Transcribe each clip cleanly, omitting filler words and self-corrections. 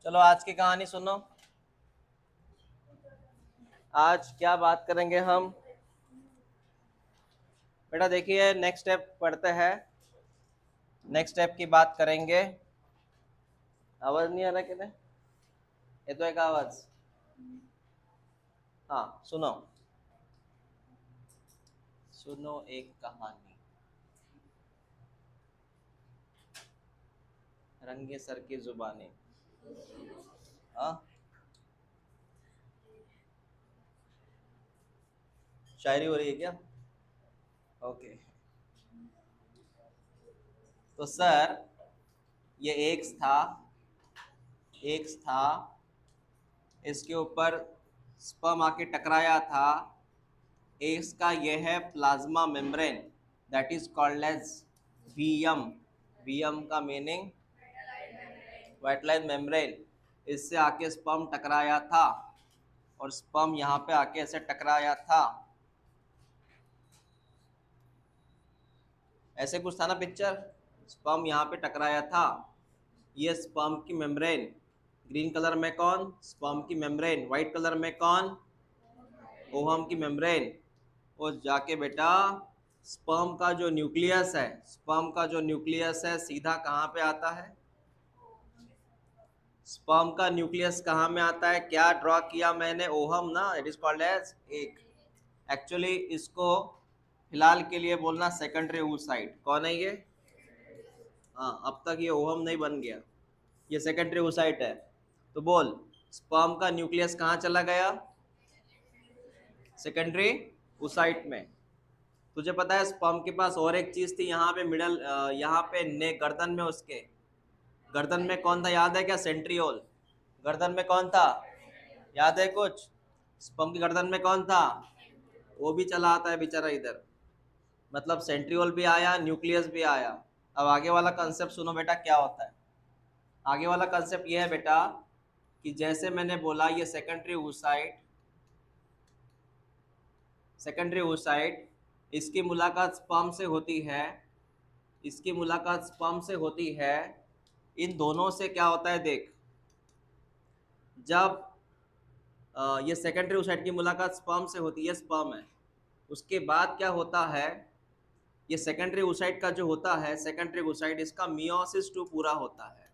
चलो आज की कहानी सुनो। आज क्या बात करेंगे हम? बेटा देखिए, नेक्स्ट स्टेप पढ़ते हैं। नेक्स्ट स्टेप की बात करेंगे। आवाज नहीं आ रहा क्या? ये तो एक आवाज। हाँ सुनो। सुनो एक कहानी। रंगे सर की जुबानी। हाँ, शायरी हो रही है क्या? ओके। तो सर, ये एक था। इसके ऊपर स्पर्म आके टकराया था। एग्स का यह है plasma membrane, that is called as VM. VM का मीनिंग वाइट लाइन मेम्ब्रेन। इससे आके स्पर्म टकराया था और स्पर्म यहाँ पे आके ऐसे टकराया था। ऐसे कुछ था ना पिक्चर। स्पर्म यहाँ पे टकराया था। ये स्पर्म की मेम्ब्रेन। ग्रीन कलर में कौन? स्पर्म की मेम्ब्रेन। व्हाइट कलर में कौन? ओहम की मेम्ब्रेन। और जाके बेटा स्पर्म का जो न्यूक्लियस है, स्पर्म का जो न्यूक्लियस है सीधा कहाँ पे आता है? स्पर्म का न्यूक्लियस कहाँ में आता है? क्या ड्रॉ किया मैंने? ओहम ना, इट इज कॉल्ड एज एक। एक्चुअली इसको फिलहाल के लिए बोलना सेकेंडरी oocyte। कौन है ये? हाँ, अब तक ये ओहम नहीं बन गया। ये सेकेंडरी oocyte है। तो बोल, स्पर्म का न्यूक्लियस कहाँ चला गया? सेकेंडरी oocyte में। तुझे पता है स्पर्म के पास और एक चीज थी यहाँ पे मिडल, यहाँ पे ने गर्दन में, उसके गर्दन में कौन था याद है क्या? सेंट्रियोल। गर्दन में कौन था? याद है कुछ? स्पर्म की गर्दन में कौन था? वो भी चला आता है बेचारा इधर। मतलब सेंट्रियोल भी आया, न्यूक्लियस भी आया। अब आगे वाला कंसेप्ट सुनो बेटा, क्या होता है। आगे वाला कंसेप्ट ये है बेटा कि जैसे मैंने बोला ये सेकेंडरी oocyte, इसकी मुलाकात स्पर्म से होती है। इसकी मुलाकात स्पर्म से होती है। इन दोनों से क्या होता है देख। जब ये सेकेंडरी oocyte की मुलाकात स्पर्म से होती है, स्पर्म है, उसके बाद क्या होता है? ये सेकेंडरी oocyte का जो होता है, सेकेंडरी oocyte इसका मियोसिस टू पूरा होता है।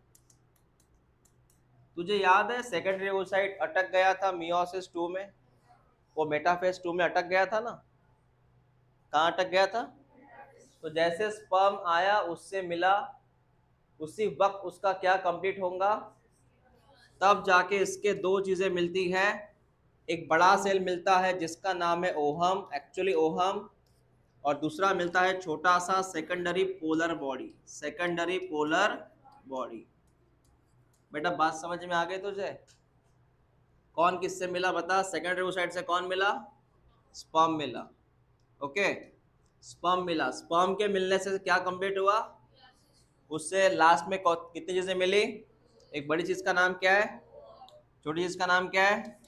तुझे याद है सेकेंडरी oocyte अटक गया था मियोसिस टू में। वो मेटाफेज टू में अटक गया था ना। कहाँ अटक गया था? तो जैसे स्पर्म आया, उससे मिला, उसी वक्त उसका क्या कंप्लीट होगा? तब जाके इसके दो चीजें मिलती है। एक बड़ा सेल मिलता है जिसका नाम है ओहम, एक्चुअली ओहम। और दूसरा मिलता है छोटा सा secondary polar body. Secondary polar body. बेटा बात समझ में आ गई तुझे? कौन किससे मिला बता? सेकेंडरी oocyte से कौन मिला? स्पर्म मिला। ओके, स्पर्म मिला। स्पर्म के मिलने से क्या कंप्लीट हुआ? उससे लास्ट में कितनी चीजें मिली? एक बड़ी चीज का नाम क्या है? छोटी चीज का नाम क्या है?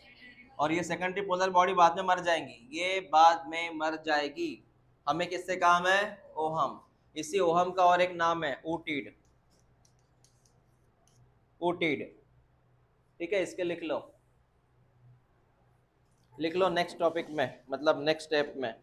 और ये सेकेंडरी पोलर बॉडी बाद में मर जाएंगी, ये बाद में मर जाएगी। हमें किससे काम है? ओहम। इसी ओहम का और एक नाम है ऊटीड। ऊटीड। ठीक है, इसके लिख लो। लिख लो नेक्स्ट टॉपिक में, मतलब नेक्स्ट स्टेप में।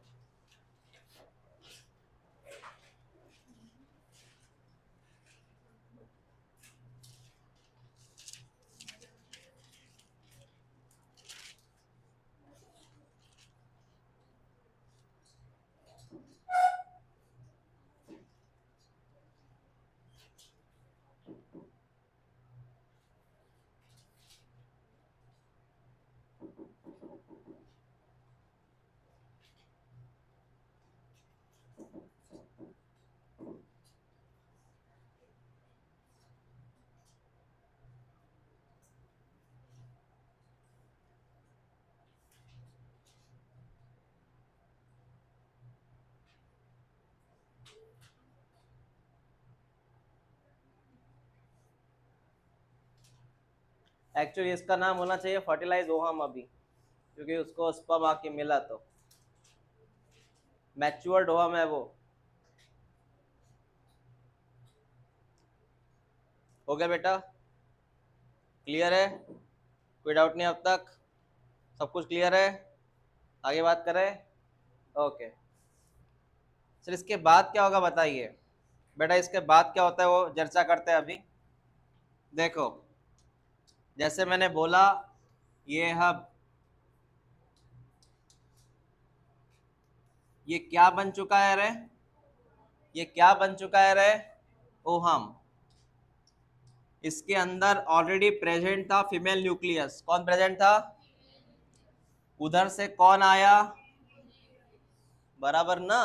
एक्चुअली इसका नाम होना चाहिए फर्टिलाइज ओहम अभी, क्योंकि उसको स्पर्म आके मिला। तो मैच्योर्ड ओहम है वो। हो गया बेटा? क्लियर है? कोई डाउट नहीं अब तक? सब कुछ क्लियर है? आगे बात करें? ओके सर, इसके बाद क्या होगा बताइए बेटा, इसके बाद क्या होता है वो चर्चा करते हैं अभी। देखो जैसे मैंने बोला, ये हब ये क्या बन चुका है रे? ये क्या बन चुका है रे? ओहम। इसके अंदर ऑलरेडी प्रेजेंट था फीमेल न्यूक्लियस। कौन प्रेजेंट था? उधर से कौन आया? बराबर ना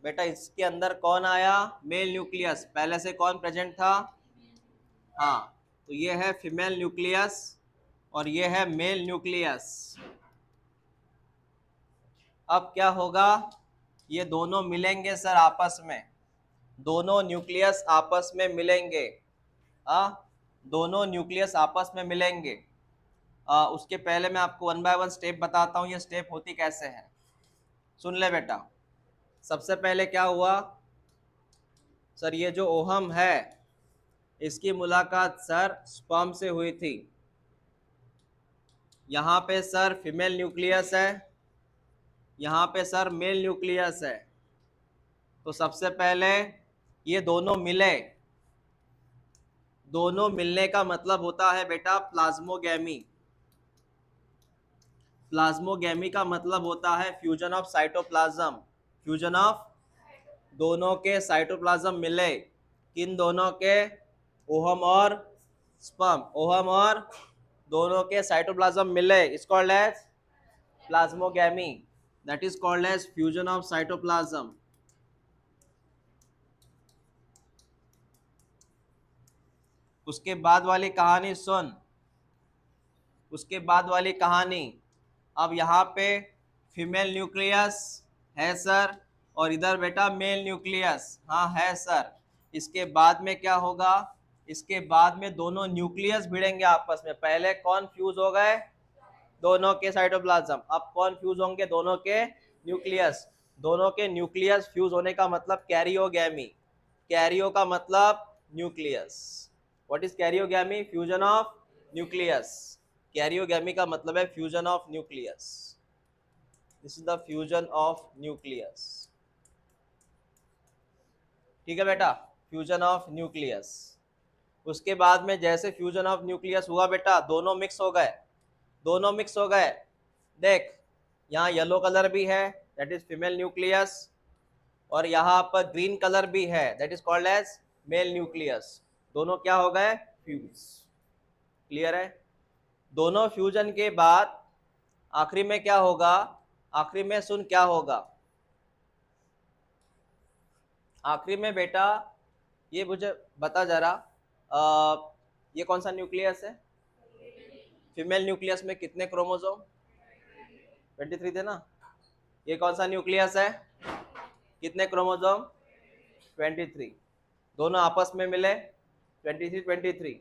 बेटा, इसके अंदर कौन आया? Mail nucleus. पहले से कौन प्रेजेंट था? हाँ, तो ये है फीमेल न्यूक्लियस और ये है मेल न्यूक्लियस। अब क्या होगा? ये दोनों मिलेंगे सर आपस में, दोनों न्यूक्लियस आपस में मिलेंगे। दोनों न्यूक्लियस आपस में मिलेंगे। उसके पहले मैं आपको वन बाय वन स्टेप बताता हूँ, ये स्टेप होती कैसे है। सुन ले बेटा, सबसे पहले क्या हुआ सर, ये जो ओहम है इसकी मुलाकात सर स्पर्म से हुई थी। यहाँ पे सर फीमेल न्यूक्लियस है, यहाँ पे सर मेल न्यूक्लियस है। तो सबसे पहले ये दोनों मिले, दोनों मिलने का मतलब होता है बेटा प्लाज्मोगैमी। प्लाज्मोगैमी का मतलब होता है fusion of cytoplasm. Fusion of, दोनों के साइटोप्लाज्म मिले, किन दोनों के? ओहम और स्पर्म। ओहम और दोनों के साइटोप्लाज्म मिले, it's called as plasmogamy, that is called as fusion of cytoplasm. उसके बाद वाली कहानी सुन, उसके बाद वाली कहानी। अब यहाँ पे फीमेल न्यूक्लियस है सर, और इधर बेटा मेल न्यूक्लियस, हाँ है सर। इसके बाद में क्या होगा? इसके बाद में दोनों न्यूक्लियस भिड़ेंगे आपस में। पहले कौन फ्यूज हो गए? दोनों के साइटोप्लाज्म। अब कौन फ्यूज होंगे? दोनों के न्यूक्लियस। दोनों के न्यूक्लियस फ्यूज होने का मतलब कैरियोगैमी। कैरियो का मतलब nucleus. What is karyogamy? Fusion of nucleus. Karyogamy का मतलब है fusion of nucleus. This is the fusion of nucleus. ठीक है बेटा, फ्यूजन ऑफ न्यूक्लियस। उसके बाद में जैसे फ्यूजन ऑफ न्यूक्लियस हुआ बेटा, दोनों मिक्स हो गए, दोनों मिक्स हो गए। देख यहाँ येलो कलर भी है, दैट इज फीमेल न्यूक्लियस, और यहाँ पर ग्रीन कलर भी है, that is called as male nucleus. दोनों क्या हो गए? फ्यूज। क्लियर है? दोनों फ्यूजन के बाद आखिरी में क्या होगा? आखिरी में सुन क्या होगा आखिरी में बेटा, ये मुझे बता जरा, ये कौन सा न्यूक्लियस है? फीमेल न्यूक्लियस में कितने क्रोमोसोम? 23 थे ना। ये कौन सा न्यूक्लियस है? कितने क्रोमोसोम? 23। दोनों आपस में मिले 23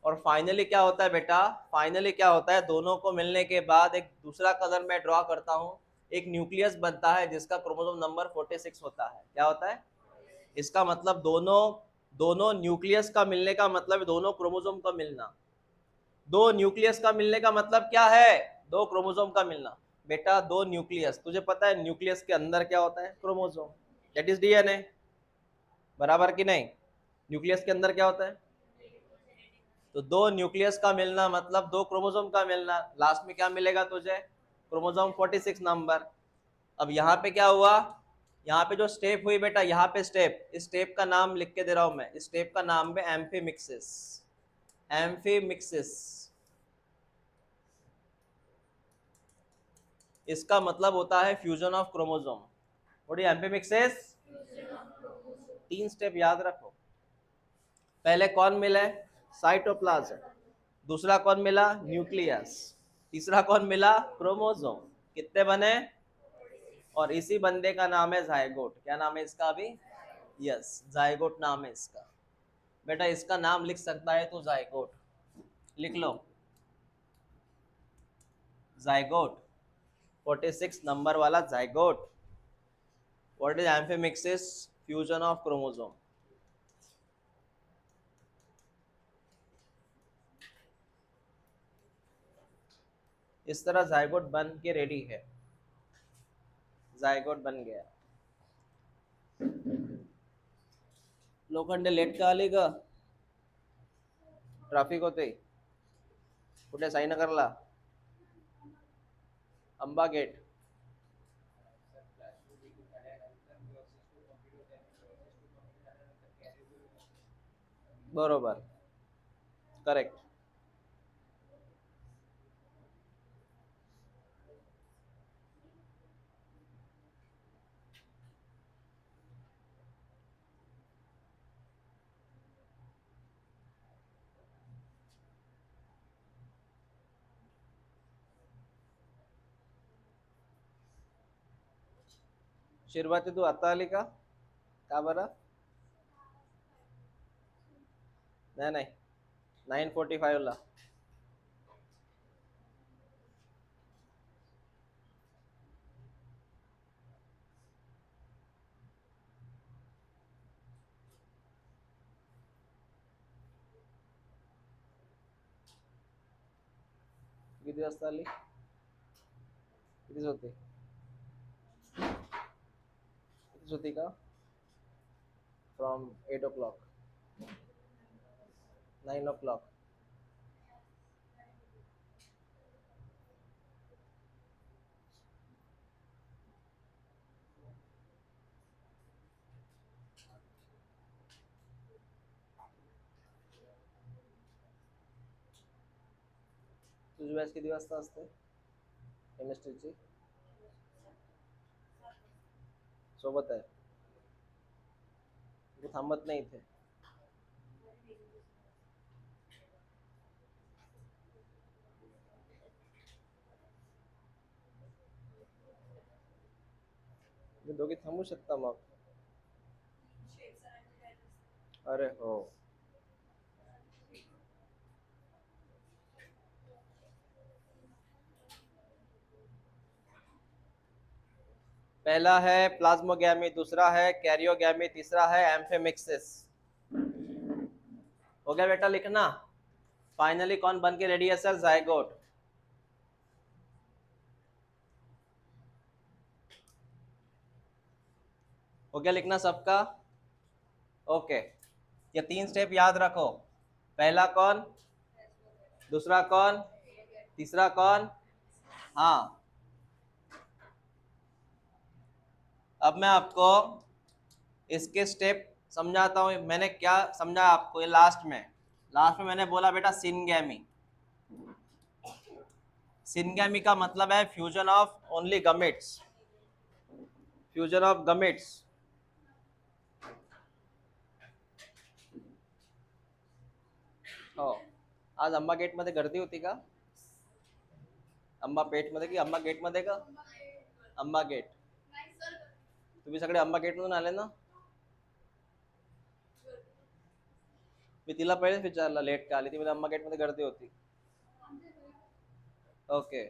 और फाइनली क्या होता है बेटा? फाइनली क्या होता है? दोनों को मिलने के बाद एक दूसरा कलर मैं ड्रॉ करता हूँ, एक न्यूक्लियस बनता है जिसका क्रोमोसोम नंबर 46 होता है। क्या होता है? इसका मतलब दोनों दोनों न्यूक्लियस का मिलने का मतलब दोनों क्रोमोसोम का मिलना। दो न्यूक्लियस का मिलने का मतलब क्या है? दो क्रोमोसोम का मिलना। बेटा दो न्यूक्लियस, तुझे पता है न्यूक्लियस के अंदर क्या होता है? Chromosome, that is DNA. बराबर कि नहीं? न्यूक्लियस के अंदर क्या होता है? तो दो न्यूक्लियस का मिलना मतलब दो क्रोमोसोम का मिलना। लास्ट में क्या मिलेगा तुझे? Chromosome 46 number. अब यहाँ पे क्या हुआ? यहाँ पे जो स्टेप हुई बेटा, यहाँ पे स्टेप, इस स्टेप का नाम लिख के दे रहा हूं मैं, इस स्टेप का नाम है एम्फीमिक्सिस। एम्फीमिक्सिस, इसका मतलब होता है fusion of chromosome. What is amphimixis? तीन स्टेप याद रखो। पहले कौन मिला? साइटोप्लाज्म। दूसरा कौन मिला? न्यूक्लियस। तीसरा कौन मिला? क्रोमोसोम। कितने बने? और इसी बंदे का नाम है जायगोट। क्या नाम है इसका अभी? यस, जायगोट नाम है इसका। बेटा इसका नाम लिख सकता है तो जायगोट लिख लो, जायगोट 46 नंबर वाला zygote. What is amphimixis? Fusion of chromosome. इस तरह जायगोट बन के रेडी है, जायगोट बन गया. लोखंडे लेट का आली ग ट्रॅफिक होते कुठे साईनगरला अंबा गेट. बरोबर करेक्ट. शिरवाती तू आता आली का बरं. नाही नाही 9:45 ला. किती वाजता आली कितीच होती कितीच होती का फ्रॉम 8 o'clock 9 o'clock. तुझी बॅच किती वाजता असते केमिस्ट्रीची सोबत आहे तू थांबत नाही इथे. तुम्ही दोघी थांबू शकता मग. अरे हो पहला है प्लाज्मोगैमी, दूसरा है कैरियोगैमी, तीसरा है एम्फेमिक्सिस. हो गया बेटा लिखना. फाइनली कौन बन के रेडी है सर जायगोट. हो गया लिखना सबका. ओके ये 3 स्टेप याद रखो. पहला कौन, दूसरा कौन, तीसरा कौन. हाँ अब मैं आपको इसके स्टेप समझाता हूँ. मैंने क्या समझा आपको ये लास्ट में मैंने बोला बेटा सिनगैमी. सिनगैमी का मतलब है fusion of only gametes, fusion of gametes. हो आज अंबा गेट मध्ये गर्दी होती का. अंबा पेठ मध्ये की अंबा गेट मध्ये का. अंबा गेट. तुम्ही सगळे अंबा गेट मधून आले ना. मी तिला पहिलेच विचारलं लेट का आली, ती म्हणजे अंबा गेट मध्ये गर्दी होती. ओके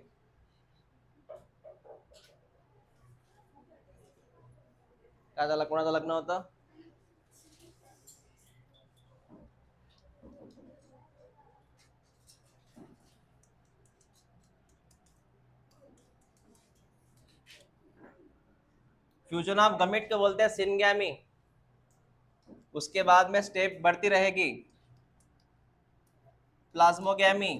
काय झालं, कोणाचं लग्न होतं. फ्यूजन ऑफ गमेट को बोलते हैं सिनगैमी. उसके बाद में स्टेप बढ़ती रहेगी प्लाज्मोगैमी,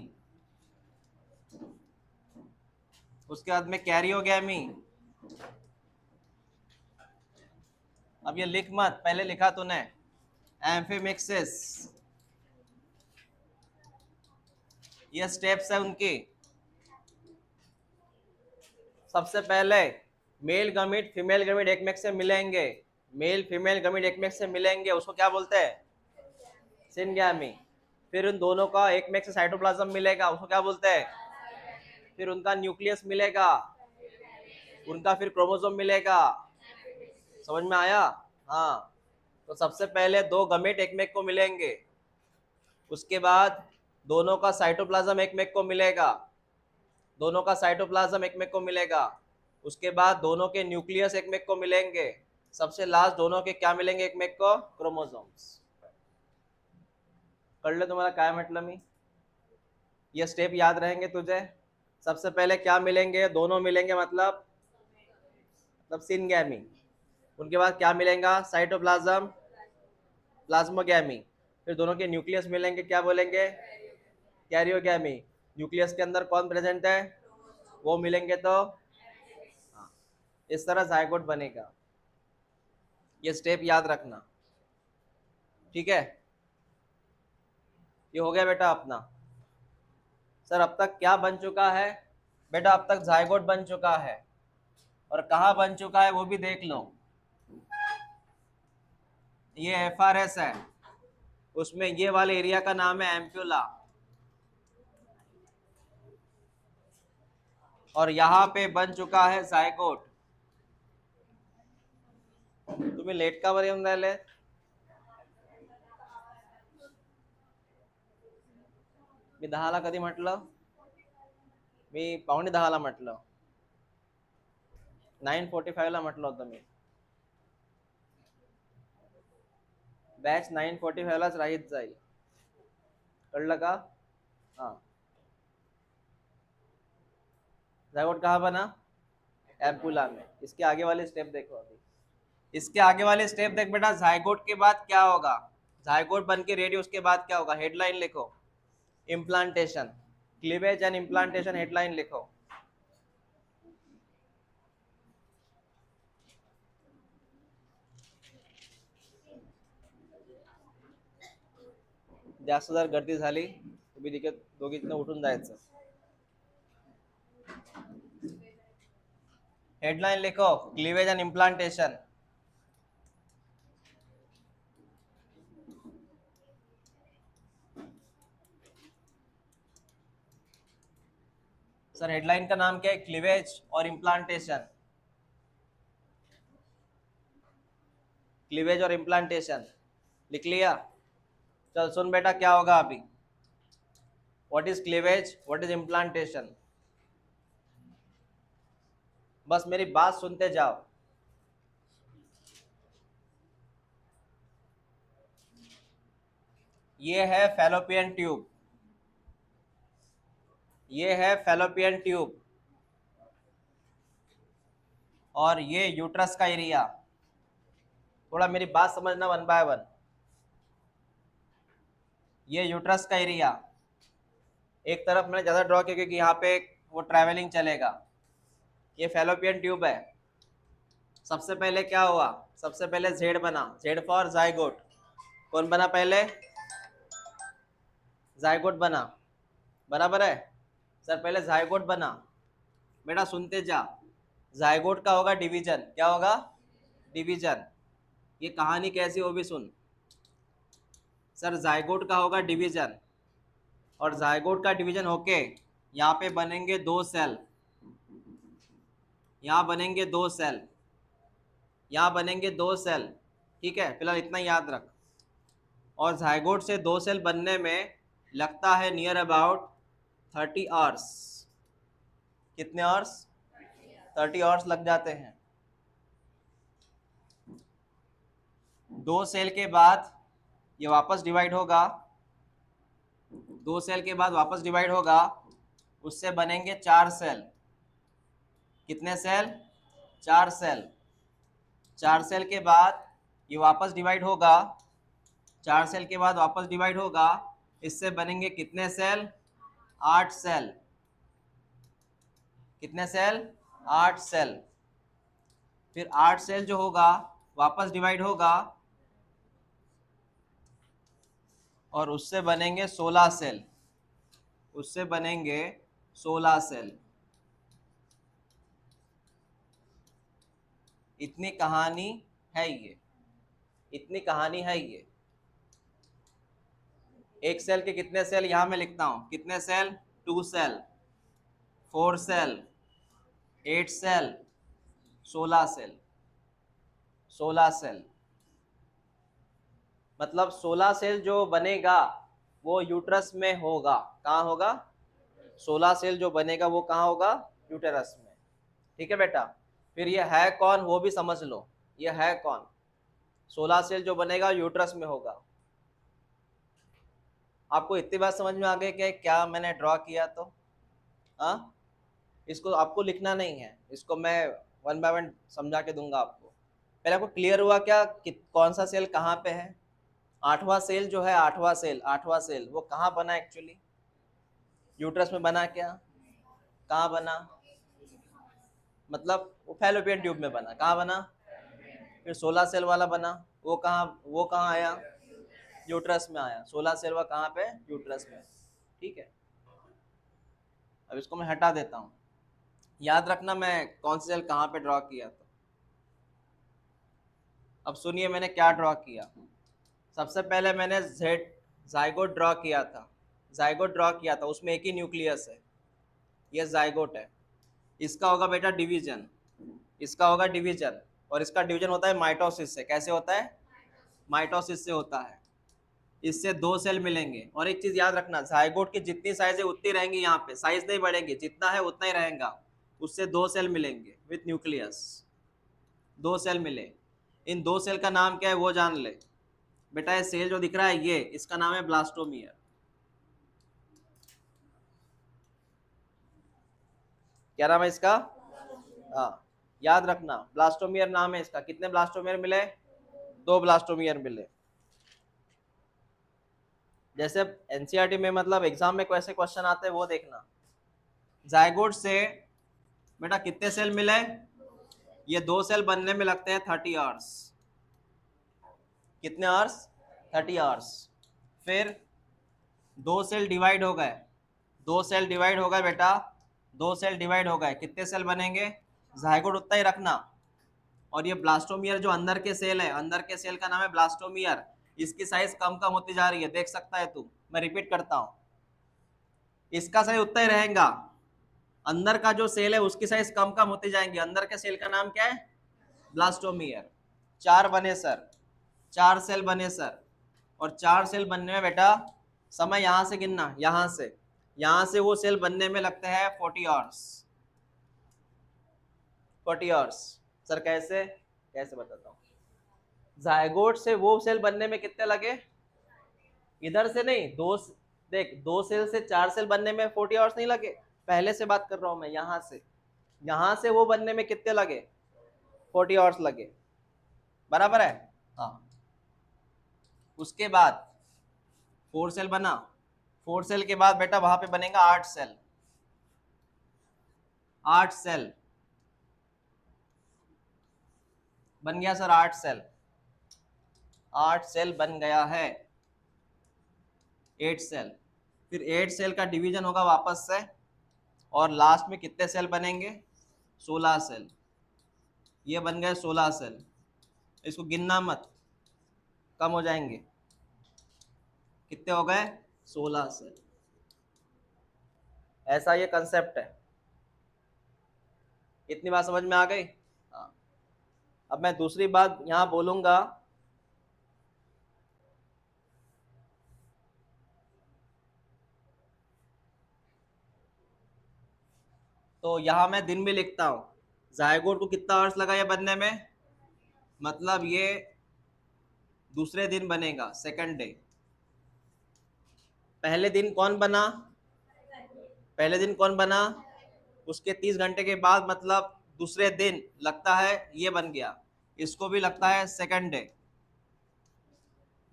उसके बाद में कैरियोगैमी. अब ये लिख मत, पहले लिखा तूने एम्फीमिक्सिस. ये स्टेप्स है उनकी. सबसे पहले मेल गमीट फीमेल गमीट एक में से मिलेंगे, मेल फीमेल गमीट एक में से मिलेंगे, उसको क्या बोलते हैं सिनगैमी. फिर उन दोनों का एक में से साइटोप्लाज्म मिलेगा, उसको क्या बोलते हैं. फिर उनका न्यूक्लियस मिलेगा, उनका फिर क्रोमोसोम मिलेगा. समझ में आया. हाँ तो सबसे पहले 2 गमेट एक में को मिलेंगे, उसके बाद दोनों का साइटोप्लाज्म एक में को मिलेगा, दोनों का साइटोप्लाज्म एक में को मिलेगा, उसके बाद दोनों के न्यूक्लियस एक में को मिलेंगे, सबसे लास्ट दोनों के क्या मिलेंगे एक में को क्रोमोसोम्स. कळलं तुम्हाला काय म्हटलं मी. ये स्टेप याद रहेंगे तुझे सबसे पहले क्या मिलेंगे, दोनों मिलेंगे मतलब सिनगैमी। उनके बाद क्या मिलेगा, साइटोप्लाज्म, प्लाज्मोगैमी। फिर दोनों के न्यूक्लियस मिलेंगे, क्या बोलेंगे, कैरियोगैमी। न्यूक्लियस के अंदर कौन प्रेजेंट है, वो मिलेंगे तो हाँ, इस तरह जायगोट बनेगा। ये स्टेप याद रखना, ठीक है। ये हो गया बेटा अपना। सर अब तक क्या बन चुका है बेटा, अब तक जायगोट बन चुका है, और कहाँ बन चुका है वो भी देख लो। ये एफआरएस है, उसमें ये वाले एरिया का नाम है एम्प्यूला, और यहाँ पे बन चुका है जायगोट। तुम्ही लेट का वर येऊन राहिले, मी 10ला कधी म्हटलं, मी 9:45ला म्हटलं, 9:45ला म्हटलं होतं मी, बॅच 9:45लाच राहीत जाईल, कळलं का। हाँ, जायगोट कहाँ बना, एम्पुला में। इसके आगे वाले स्टेप देखो अभी, इसके आगे वाले स्टेप देख बेटा। जायगोट के बाद क्या होगा, जायगोट बन के रेडी, उसके बाद क्या होगा, हेडलाइन लिखो, implantation, cleavage and implantation, headline लिखो। जास्त जर गर्दी झाली तुम्ही तिथे दोघीतनं उठून जायचं। हेडलाइन लिखो, cleavage and implantation. Sir headline का नाम क्या है, क्लीवेज और इम्प्लांटेशन, क्लीवेज और इम्प्लांटेशन लिख लिया। चल सुन बेटा क्या होगा अभी, what is cleavage, what is implantation, बस मेरी बात सुनते जाओ। ये है फैलोपियन ट्यूब, ये है फैलोपियन ट्यूब, और ये यूट्रस का एरिया। थोड़ा मेरी बात समझना वन बाय वन। ये यूट्रस का एरिया, एक तरफ मैंने ज़्यादा ड्रॉ किया क्योंकि यहाँ पे वो ट्रैवलिंग चलेगा। ये फैलोपियन ट्यूब है। सबसे पहले क्या हुआ, सबसे पहले जेड बना, जेड फॉर जायगोट। कौन बना पहले, जायगोट बना, बराबर है। सर पहले जायगोट बना, बेटा सुनते जा। जायगोट का होगा डिवीजन, क्या होगा, डिवीजन। ये कहानी कैसी हो भी सुन। सर जायगोट का होगा डिवीजन, और जायगोट का डिवीजन होके यहाँ पे बनेंगे दो सेल, यहाँ बनेंगे दो सेल, यहाँ बनेंगे दो सेल, ठीक है, फिलहाल इतना याद रख। और जायगोट से दो सेल बनने में लगता है नियर अबाउट 30 आवर्स। कितने आवर्स, 30 आवर्स लग जाते हैं। दो सेल के बाद ये वापस डिवाइड होगा, दो सेल के बाद वापस डिवाइड होगा, उससे बनेंगे चार सेल। कितने सेल, चार सेल। चार सेल के बाद ये वापस डिवाइड होगा, चार सेल के बाद वापस डिवाइड होगा, इससे बनेंगे कितने सेल, 8 सेल। कितने सेल, 8 सेल। फिर 8 सेल जो होगा वापस डिवाइड होगा, और उससे बनेंगे 16 सेल, उससे बनेंगे 16 सेल। इतनी कहानी है ये, इतनी कहानी है ये। एक सेल के कितने सेल यहां मैं लिखता हूं, कितने cell, 2 cell, 4 cell, 8 cell, 16 cell, 16 cell. मतलब 16 सेल जो बनेगा वो यूट्रस में होगा। कहाँ होगा, 16 सेल जो बनेगा वो कहाँ होगा, यूटेरस में, ठीक है बेटा। फिर ये है कौन वो भी समझ लो, ये है कौन, 16 सेल जो बनेगा यूट्रस में होगा। आपको इतनी बात समझ में आ गई कि क्या मैंने ड्रॉ किया तो, हाँ इसको आपको लिखना नहीं है, इसको मैं वन बाय वन समझा के दूंगा आपको। पहले आपको क्लियर हुआ क्या कि कौन सा सेल कहाँ पे है? आठवां सेल जो है, आठवां सेल वो कहाँ बना एक्चुअली? यूट्रस में बना क्या? कहाँ बना? मतलब वो फैलोपियन ट्यूब में बना। कहाँ बना? फिर 16 सेल वाला बना, वो कहाँ आया? यूट्रस में आया। 16 सेल वाला कहाँ पे? यूट्रस में। ठीक है, अब इसको मैं हटा देता हूँ। याद रखना मैं कौन सा सेल कहाँ पे ड्रॉ किया था। अब सुनिए मैंने क्या ड्रॉ किया। सबसे पहले मैंने जेड जाइगोट ड्रॉ किया था। जाइगोट ड्रॉ किया था, उसमें एक ही न्यूक्लियस है, ये जाइगोट है। इसका होगा बेटा डिवीजन, इसका होगा डिवीजन, और इसका डिवीजन होता है माइटोसिस से। कैसे होता है? माइटोसिस से होता है। इससे दो सेल मिलेंगे। और एक चीज याद रखना, जाइगोट की जितनी साइज है उतनी रहेंगी, यहाँ पे साइज नहीं बढ़ेगी, जितना है उतना ही रहेगा। उससे दो सेल मिलेंगे विथ न्यूक्लियस, दो सेल मिले। इन दो सेल का नाम क्या है वो जान ले बेटा। ये सेल जो दिख रहा है ये, इसका नाम है ब्लास्टोमियर। क्या नाम है इसका? हाँ, याद रखना ब्लास्टोमियर नाम है इसका। कितने ब्लास्टोमियर मिले? दो ब्लास्टोमियर मिले। जैसे एनसीईआरटी में मतलब एग्जाम में कैसे क्वेश्चन आते हैं वो देखना। जाइगोट से बेटा कितने सेल मिले? ये दो सेल बनने में लगते हैं 30 आवर्स। कितने आवर्स? 30 आवर्स। फिर दो सेल डिवाइड हो गए, दो सेल डिवाइड हो गए बेटा, दो सेल डिवाइड हो गए। कितने सेल बनेंगे? जाइगोट उतना ही रखना। और ये ब्लास्टोमियर जो अंदर के सेल है, अंदर के सेल का नाम है ब्लास्टोमियर। इसकी साइज कम कम होती जा रही है, देख सकता है तू। मैं रिपीट करता हूं, इसका साइज उतना ही रहेगा, अंदर का जो सेल है उसकी साइज कम कम होती जाएंगी। अंदर के सेल का नाम क्या है? ब्लास्टोमियर। चार बने सर, चार सेल बने सर। और चार सेल बनने में बेटा समय यहां से गिनना, यहां से वो सेल बनने में लगते हैं 40 आवर्स। 40 आवर्स। सर कैसे? कैसे बताता हूँ। जायगोट से वो सेल बनने में कितने लगे? इधर से नहीं, देख, दो सेल से चार सेल बनने में 40 आवर्स नहीं लगे। पहले से बात कर रहा हूं मैं, यहां से वो बनने में कितने लगे? 40 आवर्स लगे। बराबर है? हाँ। उसके बाद फोर सेल बना, फोर सेल के बाद बेटा वहां पे बनेगा 8 सेल। 8 सेल बन गया सर, 8 सेल। 8 सेल बन गया है। 8 सेल। फिर 8 सेल का डिवीजन होगा वापस से, और लास्ट में कितने सेल बनेंगे? 16 सेल। ये बन गए 16 सेल। इसको गिनना मत, कम हो जाएंगे। कितने हो गए? 16 सेल। ऐसा ये कंसेप्ट है। इतनी बात समझ में आ गई? हाँ। अब मैं दूसरी बात यहाँ बोलूंगा। तो यहाँ मैं दिन भी लिखता हूँ। जायगोट को कितना आवर्स लगा ये बनने में? मतलब ये दूसरे दिन बनेगा, सेकंड डे। पहले दिन कौन बना? पहले दिन कौन बना? उसके 30 घंटे के बाद, मतलब दूसरे दिन लगता है ये बन गया। इसको भी लगता है सेकंड डे।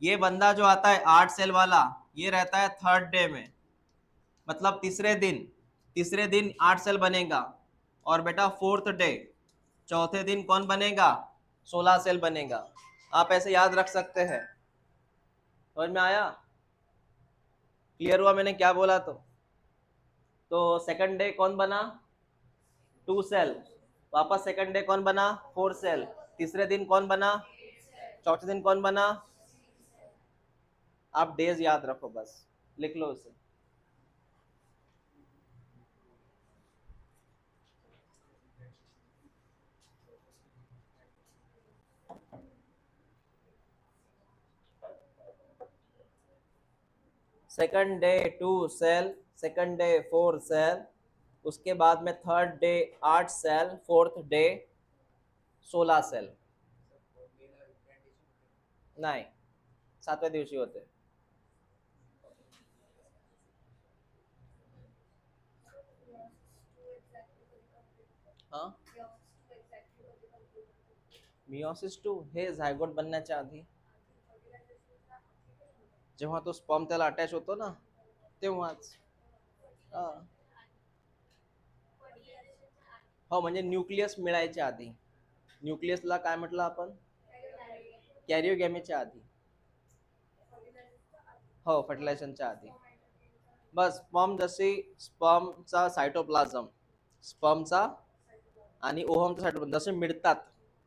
ये बंदा जो आता है 8 सेल वाला, ये रहता है थर्ड डे में, मतलब तीसरे दिन 8 सेल बनेगा। और बेटा फोर्थ डे, चौथे दिन कौन बनेगा? 16 सेल बनेगा। आप ऐसे याद रख सकते हैं। समझ में आया? क्लियर हुआ मैंने क्या बोला? तो सेकंड डे कौन बना? 2 सेल। वापस सेकंड डे कौन बना? 4 सेल। तीसरे दिन कौन बना? चौथे दिन कौन बना? आप डेज याद रखो, बस लिख लो उसे। Second day 2 cell, second day 4 cell, उसके बाद में third day 8 cell, fourth day 16 cell. नहीं, 7वें दिवसी होते। हाँ, मियोसिस 2 हे झायगोट बनण्याच्या आधी, जेव्हा तो स्पर्म त्याला अटॅच होतो ना तेव्हाच. हा. हो, म्हणजे न्यूक्लियस मिळायच्या आधी. न्यूक्लियसला काय म्हटलं आपण? कॅरिओगॅमेटच्या आधी. हो, फर्टिलायझेशनच्या आधी. बस स्पर्म जशी स्पर्मचा सायटोप्लाझम, स्पर्मचा आणि ओव्हमचा सायटोप्लाझम जसे मिळतात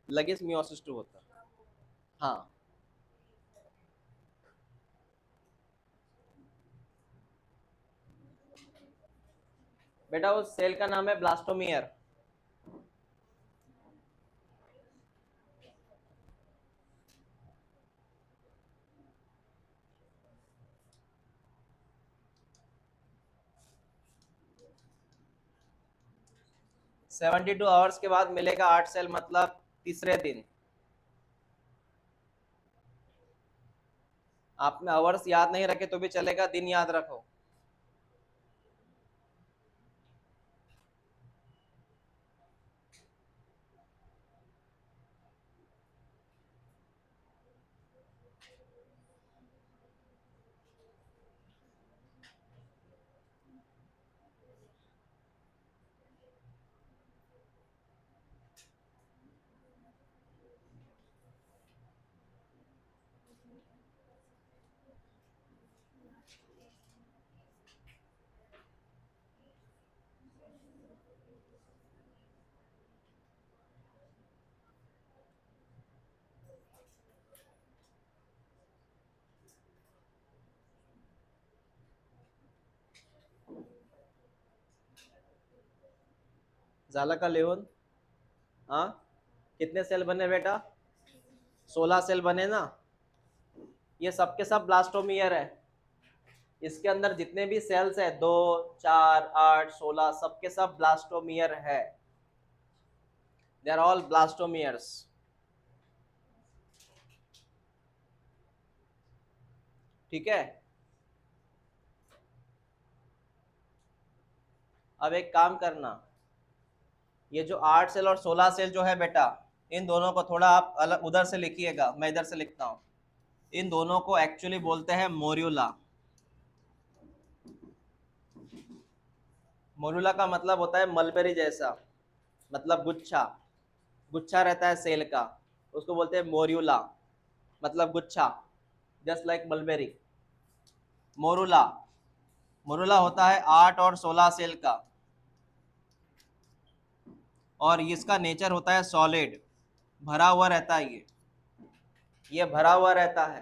लगेच मियोसिस 2 होतं. हा. बेटा उस सेल का नाम है ब्लास्टोमियर. सेवेंटी 72 आवर्स के बाद मिलेगा 8 सेल, मतलब तीसरे दिन. आपने आवर्स याद नहीं रखे तो भी चलेगा, दिन याद रखो. झाला का लिहून? हाँ, कितने सेल बने बेटा? 16 सेल बने ना. ये सबके सब ब्लास्टोमियर है. इसके अंदर जितने भी सेल्स है 2, 4, 8, 16 सबके सब ब्लास्टोमियर है. They are all blastomeres. ठीक है. अब एक काम करना, ये जो 8 सेल और 16 सेल जो है बेटा, इन दोनों को थोड़ा आप अलग उधर से लिखिएगा, मैं इधर से लिखता हूँ. इन दोनों को एक्चुअली बोलते हैं मोर्यूला. मोर्यूला का मतलब होता है मलबेरी जैसा, मतलब गुच्छा. गुच्छा रहता है सेल का, उसको बोलते हैं मोर्यूला, मतलब गुच्छा, just like mulberry. Morula, morula होता है 8 और 16 सेल का, और इसका नेचर होता है सॉलिड, भरा हुआ रहता है. ये भरा हुआ रहता है.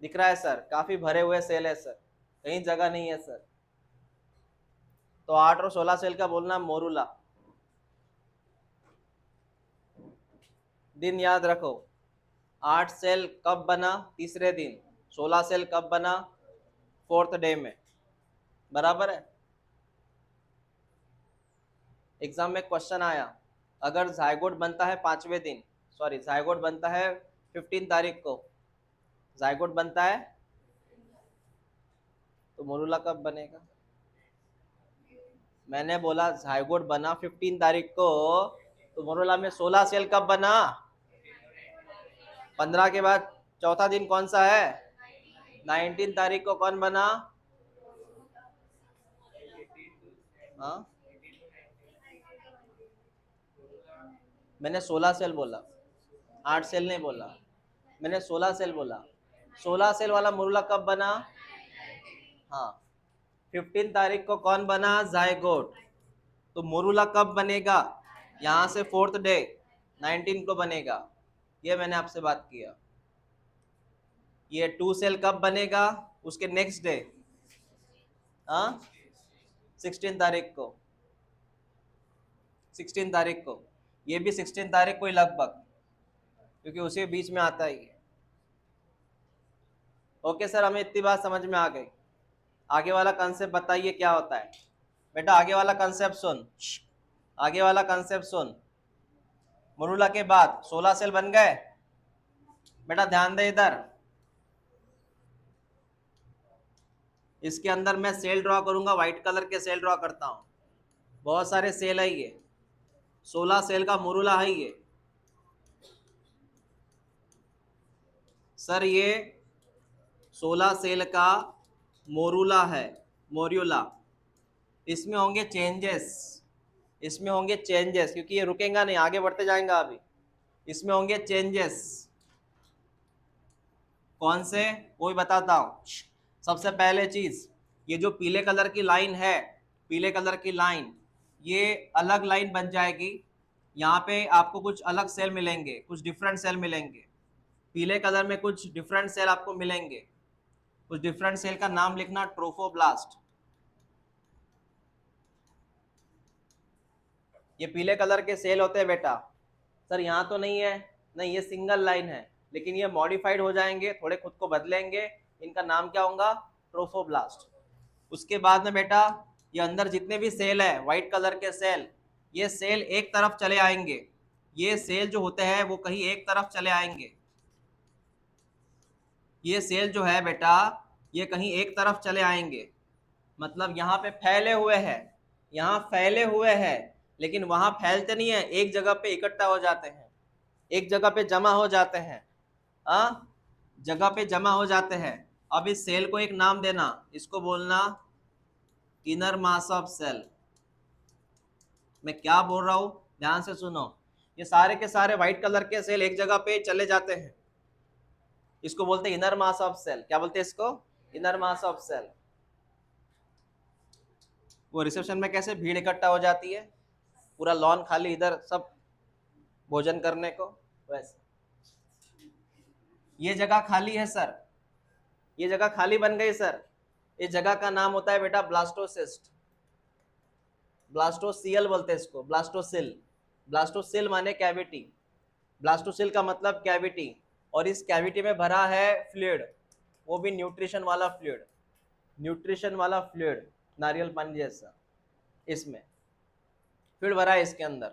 दिख रहा है सर? काफी भरे हुए सेल है सर, कहीं जगह नहीं है सर. तो 8 और 16 सेल का बोलना मोरूला. दिन याद रखो. 8 सेल कब बना? तीसरे दिन. 16 सेल कब बना? 4th डे में. बराबर है. एग्जाम में क्वेश्चन आया, अगर जायगोट बनता है 5वें दिन, सॉरी जायगोट बनता है 15 तारीख को, जायगोट बनता है तो मोरूला कब बनेगा? मैंने बोला जायगोट बना 15 तारीख को, तो मोरूला में 16 सेल कब बना? 15 के बाद चौथा दिन कौन सा है? 19 तारीख को कौन बना? हाँ, मैंने 16 सेल बोला, 8 सेल नहीं बोला, मैंने 16 सेल बोला. 16 सेल वाला मोरूला कब बना? हाँ, 15 तारीख को कौन बना? जायगोट. तो मोरूला कब बनेगा? यहाँ से 4th डे 19 को बनेगा. ये मैंने आपसे बात किया. ये 2 सेल कब बनेगा? उसके नेक्स्ट डे, हाँ, 16 तारीख को. 16 तारीख को, ये भी 16 तारीख को ही लगभग, क्योंकि उसी बीच में आता है ये. ओके सर, हमें इतनी बात समझ में आ गई. आगे वाला कंसेप्ट बताइए क्या होता है. बेटा आगे वाला कंसेप्ट सुन, आगे वाला कंसेप्ट सुन. मोरूला के बाद 16 सेल बन गए. बेटा ध्यान दे इधर, इसके अंदर मैं सेल ड्रॉ करूंगा, व्हाइट कलर के सेल ड्रॉ करता हूं. बहुत सारे सेल है ये, 16 सेल का मोरूला है ये सर, ये 16 सेल का मोरूला है, मोर्यूला। इसमें होंगे चेंजेस, इसमें होंगे चेंजेस, क्योंकि ये रुकेगा नहीं, आगे बढ़ते जाएंगे अभी। इसमें होंगे चेंजेस। कौन से, वो भी बताता हूं। सबसे पहले चीज, ये जो पीले कलर की लाइन है, पीले कलर की लाइन, ये अलग लाइन बन जाएगी। यहाँ पे आपको कुछ अलग सेल मिलेंगे, कुछ डिफरेंट सेल मिलेंगे। पीले कलर में कुछ डिफरेंट सेल आपको मिलेंगे। कुछ डिफरेंट सेल का नाम लिखना, ट्रोफोब्लास्ट। ये पीले कलर के सेल होते हैं बेटा। सर यहाँ तो नहीं है, नहीं, ये सिंगल लाइन है, लेकिन ये मॉडिफाइड हो जाएंगे, थोड़े खुद को बदलेंगे। इनका नाम क्या होगा, ट्रोफोब्लास्ट। उसके बाद में बेटा, ये अंदर जितने भी सेल है, व्हाइट कलर के सेल, ये सेल एक तरफ चले आएंगे। ये सेल जो होते हैं वो कहीं एक तरफ चले आएंगे। ये सेल जो है बेटा, ये कहीं एक तरफ चले आएंगे, मतलब यहाँ पे फैले हुए हैं, यहाँ फैले हुए हैं, लेकिन वहां फैलते नहीं है, एक जगह पे इकट्ठा हो जाते हैं, एक जगह पे जमा हो जाते हैं। आ जगह पे जमा हो जाते हैं। अब इस सेल को एक नाम देना, इसको बोलना इनर मास ऑफ सेल। मैं क्या बोल रहा हूं, ध्यान से सुनो। ये सारे के सारे व्हाइट कलर के सेल एक जगह पे चले जाते हैं, इसको बोलते हैं इनर मास ऑफ सेल। क्या बोलते हैं इसको, इनर मास ऑफ सेल। वो रिसेप्शन में कैसे भीड़ इकट्ठा हो जाती है, पूरा लॉन खाली, इधर सब भोजन करने को, वैसे ये जगह खाली है सर, ये जगह खाली बन गई सर। इस जगह का नाम होता है बेटा ब्लास्टोसिस्ट। ब्लास्टोसियल बोलते हैं इसको, ब्लास्टोसिल। ब्लास्टोसिल माने कैविटी, ब्लास्टोसिल का मतलब कैविटी। और इस कैविटी में भरा है फ्लूइड, वो भी न्यूट्रिशन वाला फ्लूइड, न्यूट्रिशन वाला फ्लूइड, नारियल पानी जैसा। इसमें फ्लूइड भरा है इसके अंदर,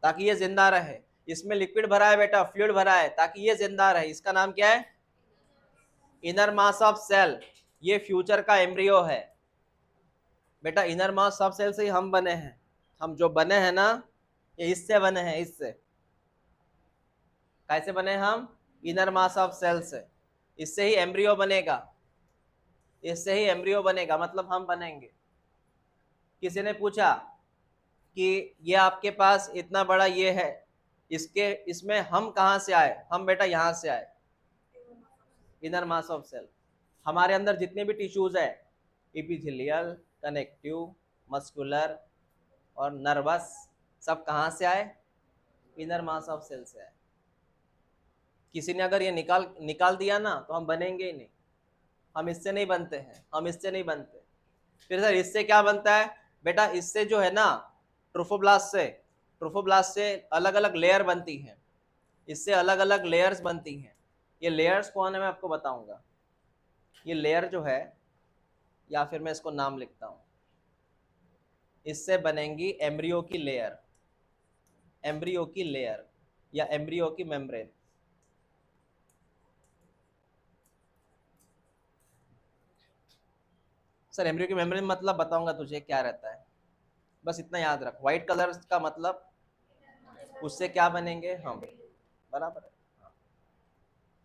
ताकि ये जिंदा रहे। इसमें लिक्विड भरा है बेटा, फ्लूइड भरा है, ताकि ये जिंदा रहे। इसका नाम क्या है, इनर मास ऑफ सेल। ये फ्यूचर का एम्ब्रियो है बेटा। इनर मास ऑफ सेल से ही हम बने हैं, हम जो बने हैं ना, ये इससे बने हैं, इससे। कैसे बने हम, इनर मास ऑफ सेल से। इससे ही एम्ब्रियो बनेगा, इससे ही एम्ब्रियो बनेगा, मतलब हम बनेंगे। किसी ने पूछा कि ये आपके पास इतना बड़ा ये है, इसके इसमें हम कहाँ से आए, हम बेटा यहाँ से आए, इनर मास ऑफ सेल। हमारे अंदर जितने भी टिश्यूज है, इपिथेलियल, कनेक्टिव, मस्कुलर और नर्वस, सब कहाँ से आए, इनर मास ऑफ सेल से आए। किसी ने अगर ये निकाल निकाल दिया ना, तो हम बनेंगे ही नहीं, हम इससे नहीं बनते हैं, हम इससे नहीं बनते। फिर सर इससे क्या बनता है बेटा, इससे जो है ना, ट्रोफोब्लास्ट से, ट्रोफोब्लास्ट से अलग अलग लेयर बनती हैं, इससे अलग अलग लेयर्स बनती हैं। ये लेयर्स कौन है मैं आपको बताऊंगा। ये लेयर जो है, या फिर मैं इसको नाम लिखता हूँ, इससे बनेंगी एम्ब्रियो की लेयर, एम्ब्रियो की लेयर या एम्ब्रियो की मेम्ब्रेन। सर एम्ब्रियो की मेम्ब्रेन मतलब बताऊंगा तुझे क्या रहता है, बस इतना याद रख। व्हाइट कलर का मतलब उससे क्या बनेंगे हम, बराबर है। हाँ।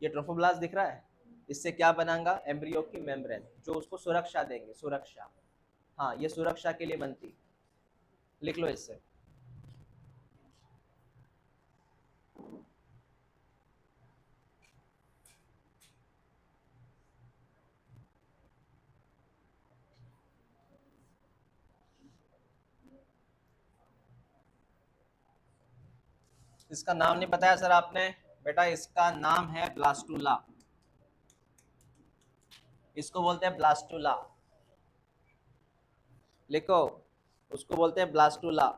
ये ट्रोफोब्लास्ट दिख रहा है, इससे क्या बनाएगा, एम्ब्रियो की मेम्ब्रेन, जो उसको सुरक्षा देंगे, सुरक्षा। हाँ, ये सुरक्षा के लिए बनती, लिख लो इससे। इसका नाम नहीं बताया सर आपने, बेटा इसका नाम है ब्लास्टुला, इसको बोलते हैं ब्लास्टुला, लिखो, उसको बोलते हैं ब्लास्टुला।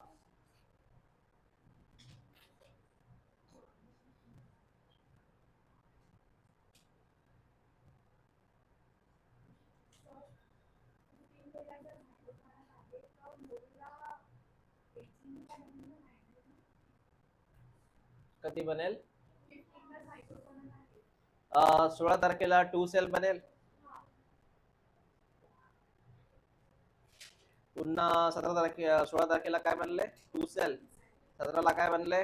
कधी बनेल, 16 तारखेला 2 सेल बनेल। पुन्हा 16 तारखेला काय बनले? 2 सेल. 17ला काय बनले?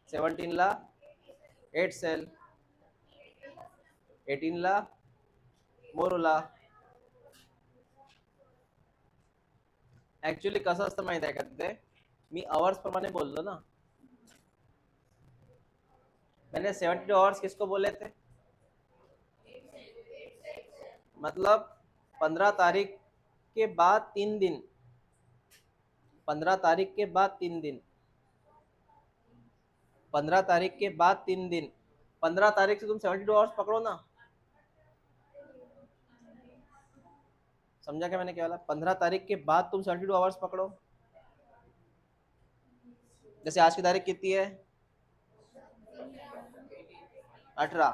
17ला 8 सेल. 18ला मोरुला. ऍक्च्युली कसं असतं माहित आहे का ते, मी आवर्स प्रमाणे बोललो ना. मैंने 72 आवर्स किसको बोले थे? मतलब 15 तारीख के बाद 3 दिन. 15 तारीख के बाद 3 दिन. 15 तारीख के बाद 3 दिन. 15 तारीख से तुम 72 आवर्स पकड़ो ना. समझा क्या मैंने क्या बोला? 15 तारीख के बाद तुम 72 आवर्स पकड़ो. जैसे आज की तारीख कितनी है? 18.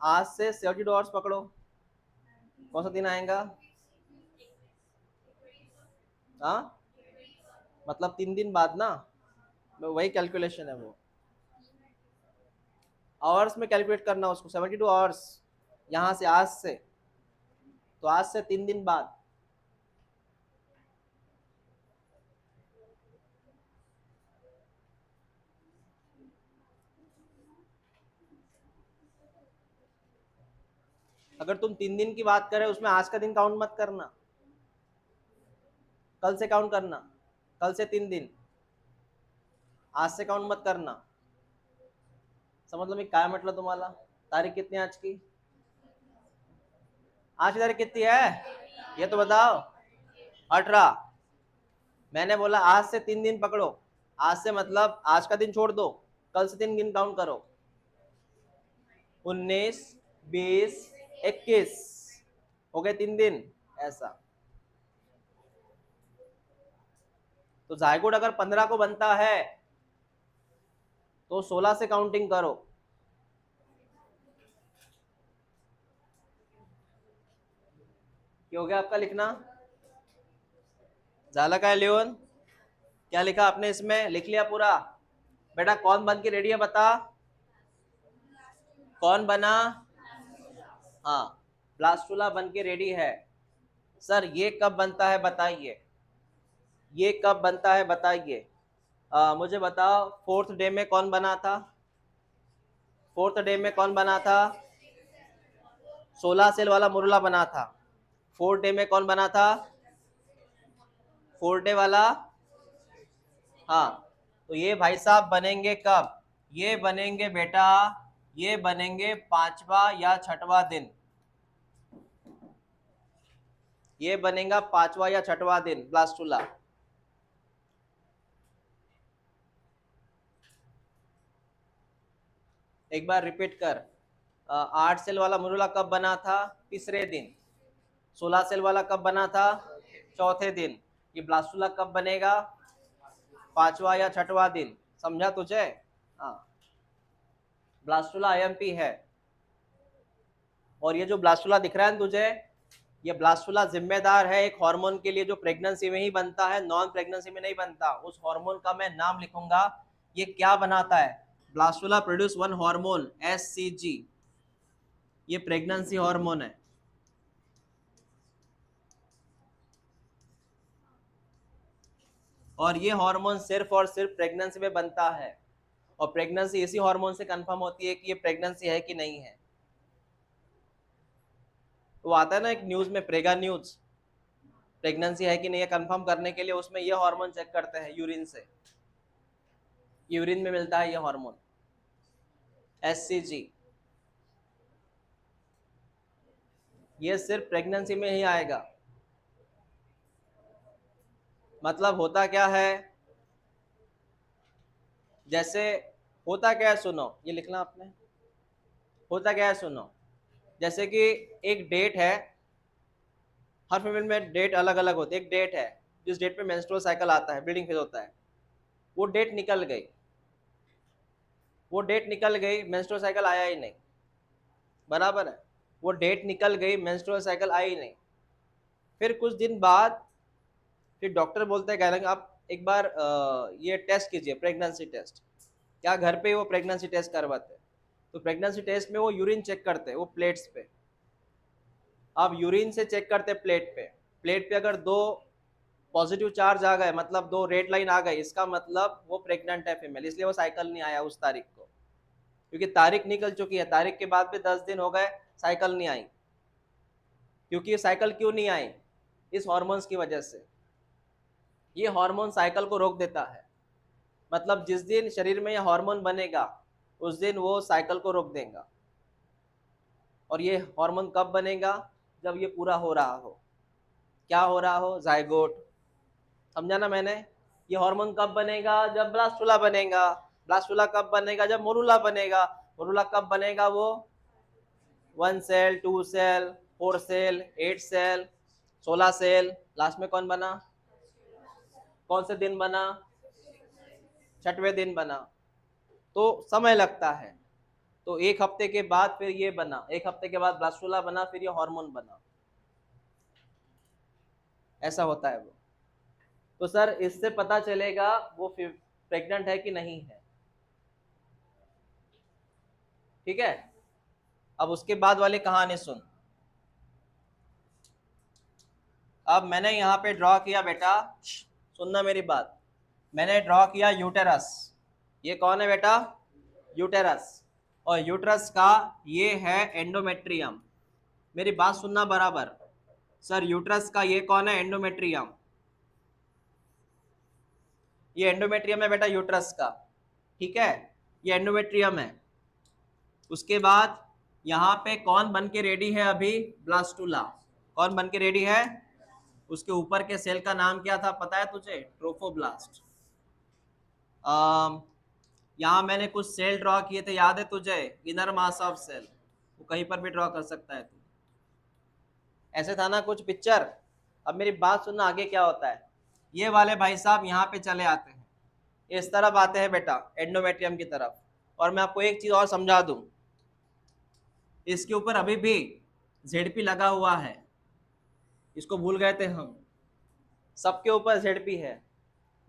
आज से 72 आवर्स पकड़ो. कौन सा दिन आएगा? हाँ, मतलब 3 दिन बाद ना. वही कैलकुलेशन है वो. आवर्स में कैलकुलेट करना उसको. 72 आवर्स यहाँ से, आज से, तो आज से 3 दिन बाद. अगर तुम 3 दिन की बात करें, उसमें आज का दिन काउंट मत करना, कल से काउंट करना. कल से 3 दिन, आज से काउंट मत करना. समजलं मी काय म्हटलं तुम्हाला? तारीख कितनी आज की? आज की तारीख कितनी है ये तो बताओ. 18. मैंने बोला आज से 3 दिन पकड़ो. आज से मतलब आज का दिन छोड़ दो, कल से 3 दिन काउंट करो. 19, 20, 21 हो गए 3 दिन. ऐसा. तो जायगोट अगर 15 को बनता है तो 16 से काउंटिंग करो. क्या हो गया आपका लिखना? झाला काय लिहून? क्या लिखा आपने इसमें? लिख लिया पूरा? बेटा कौन बन के रेडी है बता? कौन बना? हाँ, ब्लास्टुला बन के रेडी है. सर ये कब बनता है बताइए. ये कब बनता है बताइए. मुझे बताओ, 4th डे में कौन बना था? 4th डे में कौन बना था? 16 सेल वाला मुरला बना था. 4th डे में कौन बना था? 4th डे वाला. हाँ, तो ये भाई साहब बनेंगे कब? ये बनेंगे बेटा, ये बनेंगे 5वां या 6वां दिन. ये बनेगा 5वां या 6वां दिन ब्लास्टुला. एक बार रिपीट कर. 8 सेल वाला मुरुला कब बना था? तीसरे दिन. 16 सेल वाला कब बना था? चौथे दिन. ये ब्लास्टुला कब बनेगा? 5वां या 6वां दिन. समझा तुझे? हाँ, ब्लास्टुला आईएमपी है. और ये जो ब्लास्टुला दिख रहा है तुझे, ये ब्लास्टुला जिम्मेदार है एक हार्मोन के लिए जो प्रेगनेंसी में ही बनता है, नॉन प्रेगनेंसी में नहीं बनता. उस हार्मोन का मैं नाम लिखूंगा. ये क्या बनाता है? Blastula produce one hormone SCG. ये प्रेगनेंसी हार्मोन है. और ये हार्मोन सिर्फ और सिर्फ प्रेगनेंसी में बनता है. और प्रेगनेंसी इसी हार्मोन से कंफर्म होती है कि ये प्रेगनेंसी है कि नहीं है. तो आता है ना एक न्यूज में, प्रेगा न्यूज, प्रेगनेंसी है कि नहीं है कंफर्म करने के लिए उसमें ये हार्मोन चेक करते हैं यूरिन से. यूरिन में मिलता है ये हार्मोन एससीजी. ये सिर्फ प्रेगनेंसी में ही आएगा. मतलब होता क्या है, जैसे होता क्या है सुनो, ये लिखना आपने. होता क्या है सुनो, जैसे कि एक डेट है, हर फीमेल में डेट अलग अलग होती है. एक डेट है जिस डेट पे मेंस्ट्रुअल साइकिल आता है, ब्लीडिंग फेज होता है. वो डेट निकल गई. वो डेट निकल गई, मेंस्ट्रुअल साइकिल आया ही नहीं. बराबर है. वो डेट निकल गई, मेंस्ट्रुअल साइकिल आई ही नहीं. फिर कुछ दिन बाद फिर डॉक्टर बोलते हैं आप एक बार ये टेस्ट कीजिए, प्रेगनेंसी टेस्ट. क्या घर पे वो प्रेगनेंसी टेस्ट करवाते हैं. तो प्रेगनेंसी टेस्ट में वो यूरिन चेक करते हैं वो प्लेट्स पे। अब यूरिन से चेक करते प्लेट पे, प्लेट पे अगर 2 पॉजिटिव चार्ज आ गए, मतलब 2 रेड लाइन आ गई, इसका मतलब वो प्रेग्नेंट है फीमेल, इसलिए वो साइकिल नहीं आया उस तारीख को, क्योंकि तारीख निकल चुकी है, तारीख के बाद भी 10 दिन हो गए, साइकिल नहीं आई। क्योंकि साइकिल क्यों नहीं आई? इस हार्मोन्स की वजह से। ये हार्मोन साइकिल को रोक देता है, मतलब जिस दिन शरीर में ये हार्मोन बनेगा उस दिन वो साइकिल को रोक देगा। और ये हार्मोन कब बनेगा? जब ये पूरा हो रहा हो। क्या हो रहा हो? जाइगोट। समझा ना मैंने? ये हार्मोन कब बनेगा? जब ब्लास्टुला बनेगा। ब्लास्टुला कब बनेगा? जब मोरुला बनेगा। मोरुला कब बनेगा? वो 1 cell, 2 cell, 4 cell, 8 cell, 16 cell, last में कौन बना? कौन से दिन बना? 6वें दिन बना। तो समय लगता है। तो 1 हफ्ते के बाद फिर ये बना, 1 हफ्ते के बाद ब्लास्टुला बना, फिर ये हार्मोन बना। ऐसा होता है वो। तो सर इससे पता चलेगा वो प्रेग्नेंट है कि नहीं है। ठीक है, अब उसके बाद वाली कहानी सुन। अब मैंने यहाँ पे ड्रॉ किया बेटा, सुनना मेरी बात, मैंने ड्रॉ किया यूटेरस। ये कौन है बेटा? यूटेरस। और यूटेरस का ये है एंडोमेट्रियम। मेरी बात सुनना बराबर। सर यूटेरस का ये कौन है? एंडोमेट्रियम। ये एंडोमेट्रियम है बेटा यूटेरस का। ठीक है, ये एंडोमेट्रियम है। उसके बाद यहाँ पे कौन बन के रेडी है अभी? ब्लास्टुला। कौन बन के रेडी है? उसके ऊपर के सेल का नाम क्या था पता है तुझे? ट्रोफोब्लास्ट। यहाँ मैंने कुछ सेल ड्रॉ किए थे, याद है तुझे? इनर मास ऑफ सेल, वो कहीं पर भी ड्रॉ कर सकता है तू। ऐसे था ना कुछ पिक्चर। अब मेरी बात सुनना, आगे क्या होता है। ये वाले भाई साहब यहाँ पे चले आते हैं, इस तरफ आते हैं बेटा एंडोमेट्रियम की तरफ। और मैं आपको एक चीज और समझा दूं, इसके ऊपर अभी भी जेडपी लगा हुआ है, इसको भूल गए थे हम। सबके ऊपर जेडपी है,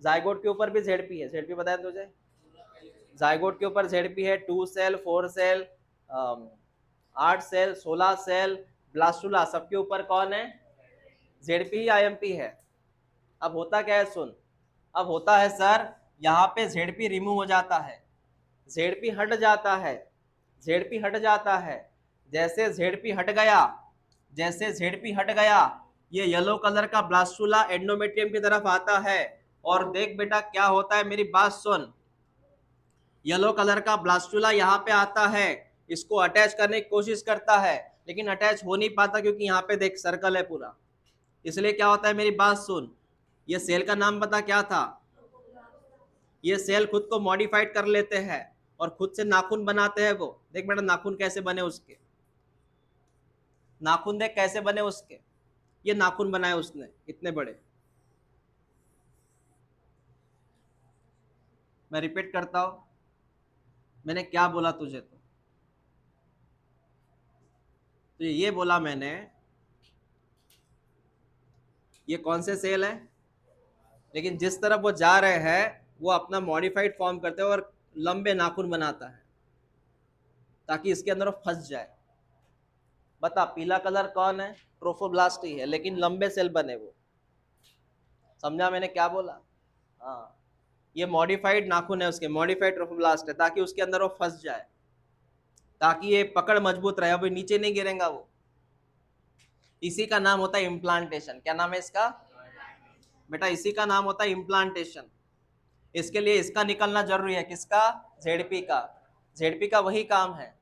जाइगोट के ऊपर भी जेडपी है। जेडपी बताया तुझे? जाइगोट के ऊपर जेडपी है, 2 cell, 4 cell, 8 cell, 16 cell, blastula, सबके ऊपर कौन है? जेडपी ही आईएमपी है। अब होता क्या है सुन, अब होता है सर, यहाँ पे जेडपी रिमूव हो जाता है, जेडपी हट जाता है, जेडपी हट जाता है। जैसे जेडपी हट गया, जैसे जेडपी हट गया, ये येलो कलर का ब्लास्टुला एंडोमेट्रियम की तरफ आता है। और देख बेटा क्या होता है, मेरी बात सुन, येलो कलर का ब्लास्टुला यहाँ पे आता है, इसको अटैच करने की कोशिश करता है, लेकिन अटैच हो नहीं पाता, क्योंकि यहाँ पे देख सर्कल है पूरा। इसलिए क्या होता है, मेरी बात सुन, ये सेल का नाम पता क्या था? ये सेल खुद को मॉडिफाइड कर लेते हैं और खुद से नाखून बनाते हैं वो। देख बेटा नाखून कैसे बने उसके, नाखून देख कैसे बने उसके, ये नाखून बनाए उसने इतने बड़े। मैं रिपीट करता हूं, मैंने क्या बोला तुझे? तो ये बोला मैंने, ये कौन से सेल है, लेकिन जिस तरफ वो जा रहे हैं वो अपना मॉडिफाइड फॉर्म करते हैं और लंबे नाखून बनाता है ताकि इसके अंदर वो फंस जाए। बता पीला कलर कौन है? ट्रोफोब्लास्ट ही है, लेकिन लंबे सेल बने वो। समझा मैंने क्या बोला? हाँ, ये मॉडिफाइड नाखून है उसके, मॉडिफाइड ट्रोफोब्लास्ट है, ताकि उसके अंदर वो फंस जाए, ताकि ये पकड़ मजबूत रहे, अभी नीचे नहीं गिरेगा वो। इसी का नाम होता है इम्प्लांटेशन। क्या नाम है इसका बेटा? इसी का नाम होता है इम्प्लांटेशन। इसके लिए इसका निकलना जरूरी है, किसका? जेडपी का। जेडपी का वही काम है।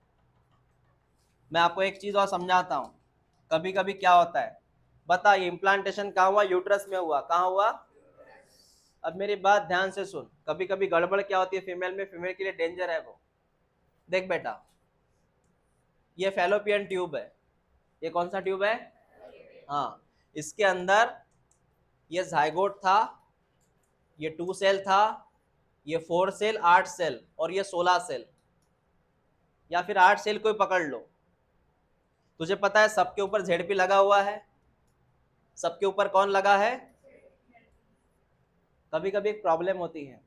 मैं आपको एक चीज और समझाता हूँ, कभी कभी क्या होता है बता, ये इम्प्लांटेशन कहाँ हुआ? यूट्रस में हुआ। कहाँ हुआ? अब मेरी बात ध्यान से सुन, कभी कभी गड़बड़ क्या होती है फीमेल में, फीमेल के लिए डेंजर है वो। देख बेटा, ये फैलोपियन ट्यूब है, ये कौन सा ट्यूब है? हाँ, इसके अंदर ये जाइगोट था, ये 2 सेल था, ये 4 सेल, 8 सेल, और ये 16 सेल, या फिर 8 सेल कोई पकड़ लो। तुझे पता है सबके ऊपर जेडपी लगा हुआ है, सबके ऊपर कौन लगा है? कभी कभी एक प्रॉब्लम होती है,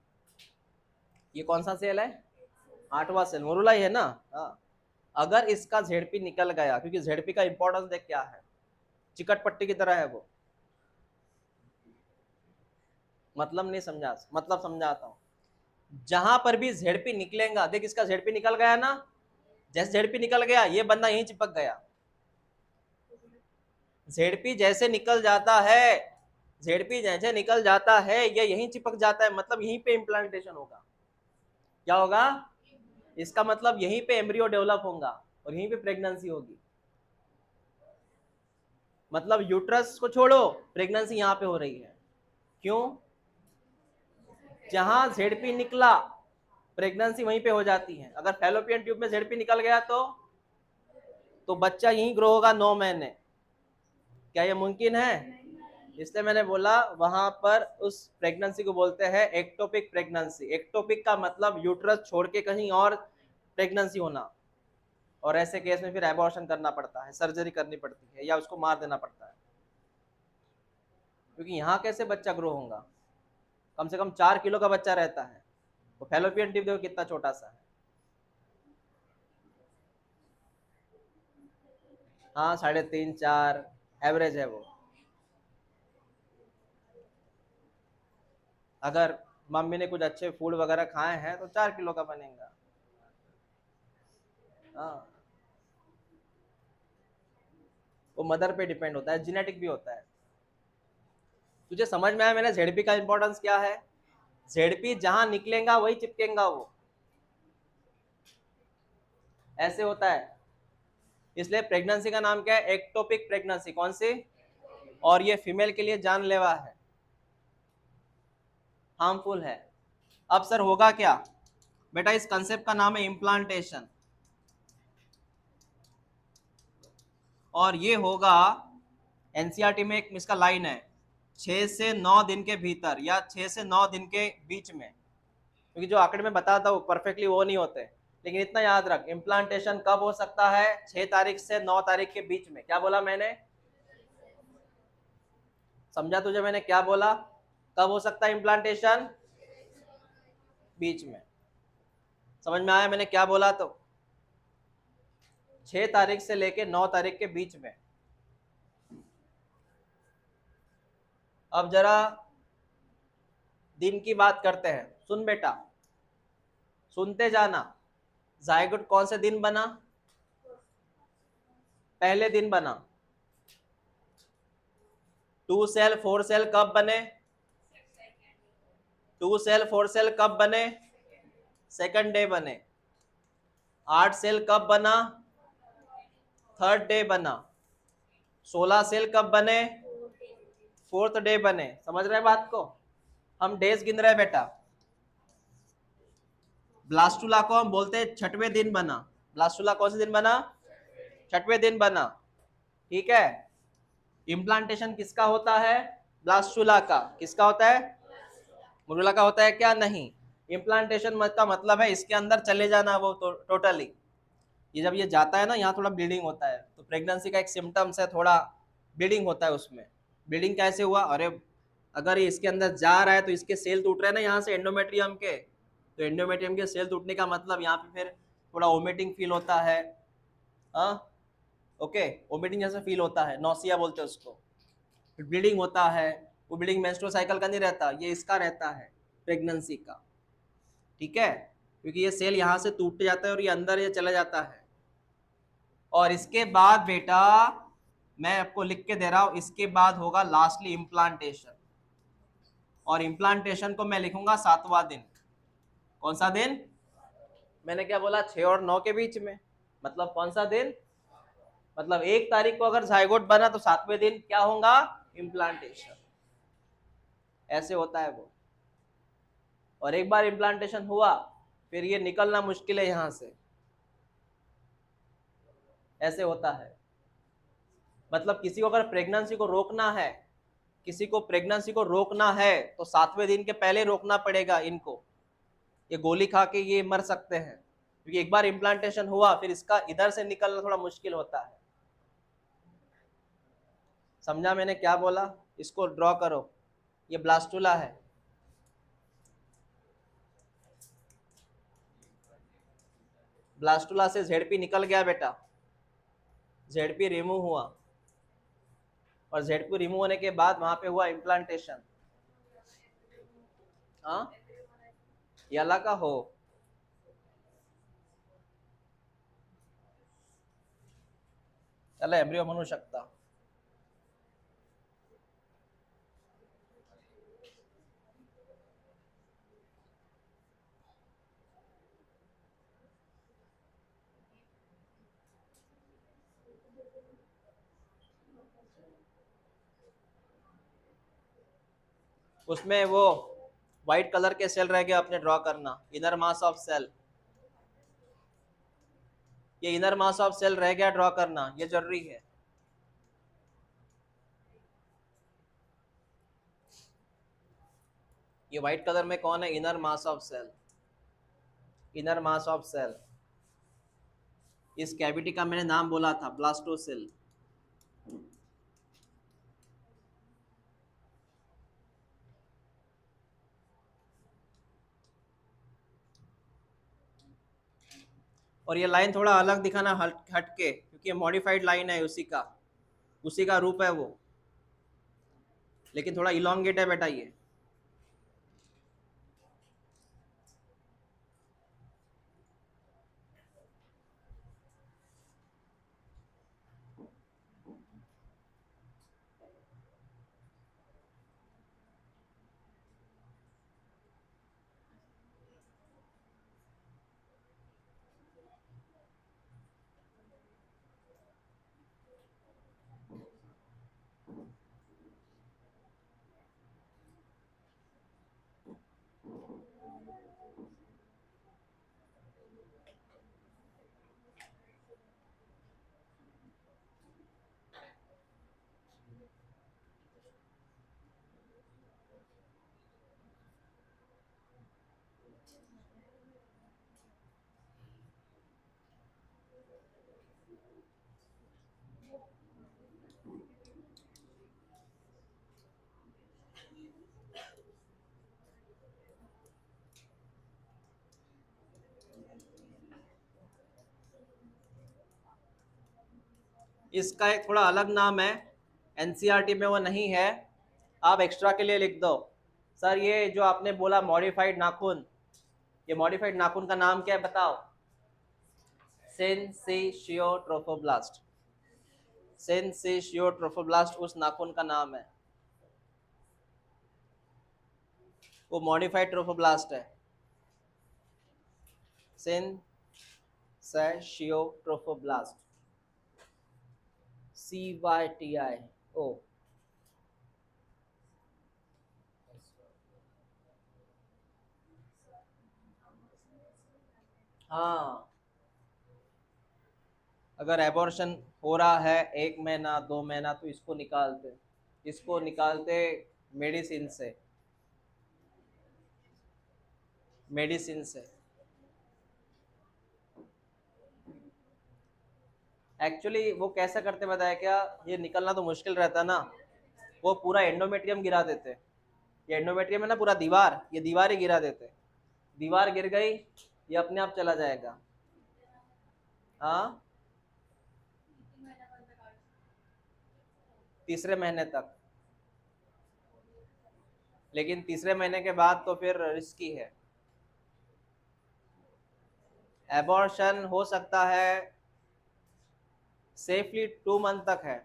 ये कौन सा सेल है? 8वां सेल, मोरुला ही है ना? हाँ, अगर इसका ZP निकल गया, क्योंकि ZP का इंपॉर्टेंस देख क्या है, चिकट पट्टी की तरह है वो, मतलब नहीं समझा, मतलब समझाता हूं, जहां पर भी ZP निकलेगा, देख इसका ZP निकल गया ना, जैसे ZP निकल गया ये बंदा यहीं चिपक गया, ZP जैसे निकल जाता है, ZP जैसे निकल जाता है ये यहीं चिपक जाता है, मतलब यहीं पे इम्प्लांटेशन होगा। क्या होगा? इसका मतलब यहीं पे एम्ब्रियो डेवलप होगा और यहीं पे प्रेगनेंसी होगी। मतलब यूट्रस को छोड़ो, प्रेगनेंसी यहां पे हो रही है। क्यों? जहां ZP निकला प्रेगनेंसी वहीं पे हो जाती है। अगर फैलोपियन ट्यूब में ZP निकल गया तो बच्चा यहीं ग्रो होगा 9 महीने। क्या ये मुमकिन है? इसलिए मैंने बोला वहां पर उस प्रेगनेंसी को बोलते हैं एक्टोपिक प्रेगनेंसी। एक्टोपिक का मतलब यूट्रस छोड़ के कहीं और प्रेगनेंसी होना, और ऐसे केस में फिर एबॉर्शन करना पड़ता है, सर्जरी करनी पड़ती है या उसको मार देना पड़ता है, क्योंकि यहाँ कैसे बच्चा ग्रो होगा, कम से कम 4 किलो का बच्चा रहता है, तो फैलोपियन ट्यूब देखो कितना छोटा सा है। हाँ 3.5 4 एवरेज है वो। अगर मम्मी ने कुछ अच्छे फूड वगैरह खाए हैं तो 4 किलो का बनेगा। हाँ, वो मदर पे डिपेंड होता है, जेनेटिक भी होता है। तुझे समझ में आया मैंने ZP का इंपॉर्टेंस क्या है? ZP जहां निकलेगा वही चिपकेगा वो, ऐसे होता है। इसलिए प्रेगनेंसी का नाम क्या है? Ectopic pregnancy. कौन सी? और ये फीमेल के लिए जानलेवा है, हार्मफुल है। अब सर होगा क्या बेटा? इस कंसेप्ट का नाम है इम्प्लांटेशन, और ये होगा एनसीईआरटी में एक इसका लाइन है 6 से 9 दिन के भीतर या 6 से 9 दिन के बीच में, क्योंकि जो आंकड़े में बताता हूँ परफेक्टली वो नहीं होते, लेकिन इतना याद रख इम्प्लांटेशन कब हो सकता है? 6 तारीख से 9 तारीख के बीच में। क्या बोला मैंने? समझा तुझे मैंने क्या बोला? कब हो सकता है इम्प्लांटेशन? बीच में। समझ में आया मैंने क्या बोला? तो 6 तारीख से लेके 9 तारीख के बीच में। अब जरा दिन की बात करते हैं, सुन बेटा, सुनते जाना। जायगोट कौन से दिन बना? पहले दिन बना। 2 सेल 4 सेल कब बने? 2 सेल 4 सेल कब बने? सेकंड डे बने। 8 सेल कब बना? थर्ड डे बना। 16 सेल कब बने? फोर्थ डे बने। समझ रहे बात को? हम डेज गिन रहे बेटा। ब्लास्टुला को हम बोलते हैं छठवें दिन बना। ब्लास्टुला कौन से दिन बना? छठवें दिन बना। ठीक है। इम्प्लांटेशन किसका होता है? ब्लास्टुला का। किसका होता है? मुरुला का होता है क्या? नहीं। इम्प्लांटेशन का मतलब है इसके अंदर चले जाना वो टोटली। ये जब ये जाता है ना, यहाँ थोड़ा ब्लीडिंग होता है, तो प्रेगनेंसी का एक सिम्टम्स है, थोड़ा ब्लीडिंग होता है उसमें। ब्लीडिंग कैसे हुआ? अरे अगर ये इसके अंदर जा रहा है तो इसके सेल टूट रहे हैं ना यहाँ से एंडोमेट्रियम के, तो एंडोमेट्रियम के सेल टूटने का मतलब यहाँ पे फिर थोड़ा वोमिटिंग फील होता है। हाँ ओके, वोमिटिंग जैसा फील होता है, नौसिया बोलते हैं उसको। फिर ब्लीडिंग होता है, वो ब्लीडिंग मेंस्ट्रुअल साइकिल का नहीं रहता, ये इसका रहता है, प्रेगनेंसी का। ठीक है, क्योंकि ये सेल यहाँ से टूट जाता है और ये अंदर ये चला जाता है। और इसके बाद बेटा मैं आपको लिख के दे रहा हूं, इसके बाद होगा लास्टली इम्प्लांटेशन, और इम्प्लांटेशन को मैं लिखूंगा 7वां दिन। कौन सा दिन? मैंने क्या बोला? 6 और 9 के बीच में। मतलब कौन सा दिन? मतलब 1 तारीख को अगर जायगोट बना तो 7वें दिन क्या होगा? इम्प्लांटेशन। ऐसे होता है वो। और एक बार इम्प्लांटेशन हुआ फिर ये निकलना मुश्किल है यहाँ से। ऐसे होता है। मतलब किसी को अगर प्रेगनेंसी को रोकना है, किसी को प्रेगनेंसी को रोकना है तो 7वें दिन के पहले रोकना पड़ेगा इनको। ये गोली खा के ये मर सकते हैं, क्योंकि एक बार इम्प्लांटेशन हुआ फिर इसका इधर से निकलना थोड़ा मुश्किल होता है। समझा मैंने क्या बोला? इसको ड्रॉ करो, ये ब्लास्टुला है। ब्लास्टुला से जेडपी निकल गया बेटा, जेडपी रिमूव हुआ, और जेडपी रिमूव होने के बाद वहां पे हुआ इम्प्लांटेशन। हाँ, याला का हो, त्याला एम्ब्रियो म्हणू शकता। उसमें वो व्हाइट कलर के सेल रह गए अपने ड्रॉ करना, इनर मास ऑफ सेल, ये इनर मास ऑफ सेल रह गया ड्रॉ करना, ये जरूरी है। ये व्हाइट कलर में कौन है, inner mass of cell, inner mass of cell. इस कैविटी का मैंने नाम बोला था ब्लास्टोसिल। और ये लाइन थोड़ा अलग दिखाना, हट के, क्योंकि ये मॉडिफाइड लाइन है, उसी का रूप है वो, लेकिन थोड़ा इलोंगेट है बेटा ये। इसका एक थोड़ा अलग नाम है, एनसीईआरटी में वो नहीं है, आप एक्स्ट्रा के लिए लिख दो। सर ये जो आपने बोला मॉडिफाइड नाखून, ये मॉडिफाइड नाखून का नाम क्या है बताओ? सिनसिशियोट्रोफोब्लास्ट, सिनसिशियोट्रोफोब्लास्ट उस नाखून का नाम है, वो मॉडिफाइड ट्रोफोब्लास्ट है, सिनसिशियोट्रोफोब्लास्ट, CYTI। हाँ, अगर एबॉर्शन हो रहा है 1 महीना 2 महीना तो इसको निकालते मेडिसिन से, मेडिसिन से। एक्चुअली वो कैसा करते बताया क्या, ये निकलना तो मुश्किल रहता ना, वो पूरा एंडोमेट्रियम गिरा देते। ये एंडोमेट्रियम है ना पूरा दीवार, ये दीवार ही गिरा देते, दीवार गिर गई ये अपने आप चला जाएगा। हाँ, तीसरे महीने तक, लेकिन तीसरे महीने के बाद तो फिर रिस्की है। एबॉर्शन हो सकता है सेफली 2 मंथ तक है,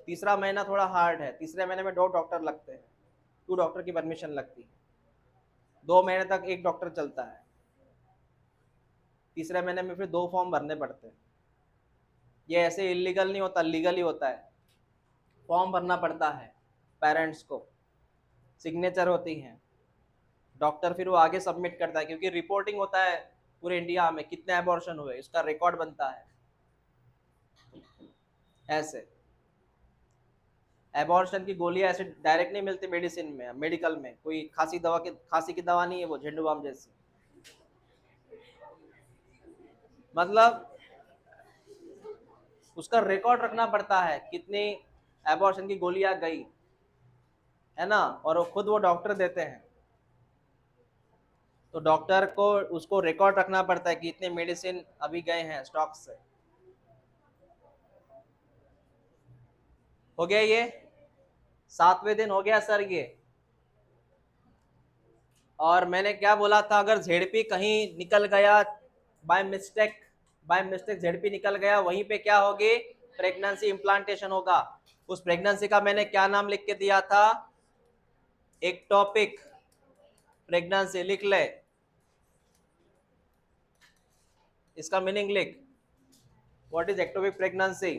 तीसरा महीना थोड़ा हार्ड है, तीसरे महीने में 2 डॉक्टर लगते हैं, 2 डॉक्टर की परमिशन लगती है, 2 महीने तक एक डॉक्टर चलता है, तीसरे महीने में फिर 2 फॉर्म भरने पड़ते हैं। ये ऐसे इलीगल नहीं होता, लीगल ही होता है, फॉर्म भरना पड़ता है, पेरेंट्स को सिग्नेचर होती हैं, डॉक्टर फिर वो आगे सबमिट करता है, क्योंकि रिपोर्टिंग होता है पूरे इंडिया में कितने एबॉर्शन हुए, इसका रिकॉर्ड बनता है। ऐसे एबॉर्शन की गोलियां ऐसे डायरेक्ट नहीं मिलती मेडिसिन में, मेडिकल में कोई खांसी की दवा नहीं है वो, झंडू बाम जैसी, मतलब उसका रिकॉर्ड रखना पड़ता है कितनी एबॉर्शन की गोलियां गई, है ना, और वो खुद वो डॉक्टर देते हैं। तो डॉक्टर को उसको रिकॉर्ड रखना पड़ता है कि इतने मेडिसिन अभी गए हैं स्टॉक से। हो गया ये 7वें दिन हो गया सर ये। और मैंने क्या बोला था, अगर झेडपी कहीं निकल गया बाय मिस्टेक झेडपी निकल गया, वहीं पे क्या होगी, प्रेगनेंसी इम्प्लांटेशन होगा। उस प्रेगनेंसी का मैंने क्या नाम लिख के दिया था, एक्टोपिक प्रेगनेंसी। लिख ले, इसका मीनिंग लिख, what is ectopic pregnancy.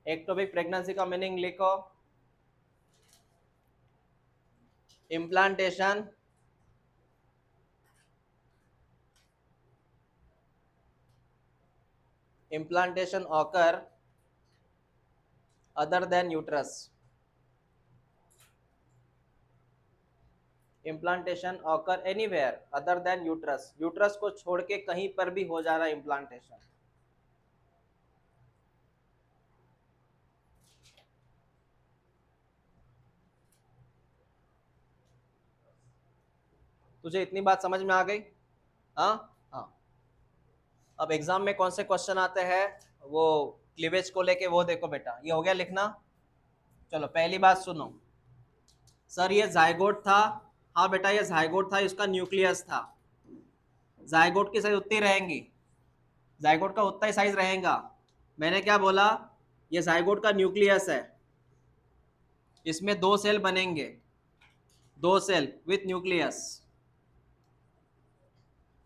Ectopic pregnancy का मीनिंग लिखो, implantation occur other than uterus। Implantation occur anywhere other than uterus। Uterus को छोड़ के कहीं पर भी हो जा रहा है इम्प्लांटेशन। तुझे इतनी बात समझ में आ गई? हाँ हाँ। अब एग्जाम में कौन से क्वेश्चन आते हैं वो क्लीवेज को लेके, वो देखो बेटा। ये हो गया लिखना। चलो पहली बात सुनो, सर ये जायगोट था। हाँ बेटा ये जायगोट था, इसका न्यूक्लियस था। जायगोट की साइज उतनी रहेंगी, जायगोट का उतना ही साइज रहेगा। मैंने क्या बोला, ये जायगोट का न्यूक्लियस है, इसमें 2 सेल बनेंगे, 2 सेल विथ न्यूक्लियस।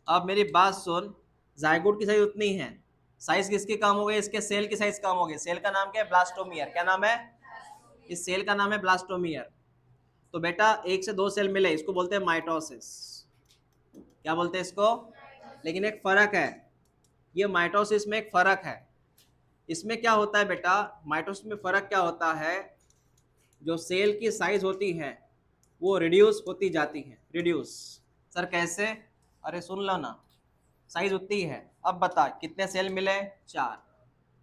अब मेरी बात सुन, जायगोट की साइज उतनी है, साइज किसकी कम हो गई, इसके सेल की साइज कम हो गई। सेल का नाम क्या है, ब्लास्टोमियर। क्या नाम है, इस सेल का नाम है ब्लास्टोमियर। तो बेटा 1 से 2 सेल मिले, इसको बोलते हैं माइटोसिस। क्या बोलते हैं इसको? लेकिन एक फर्क है, ये माइटोसिस में एक फर्क है। इसमें क्या होता है बेटा, माइटोसिस में फर्क क्या होता है, जो सेल की साइज होती है वो रिड्यूस होती जाती है। रिड्यूस सर कैसे? अरे सुन लो ना, साइज उतनी है। अब बता कितने सेल मिले, 4।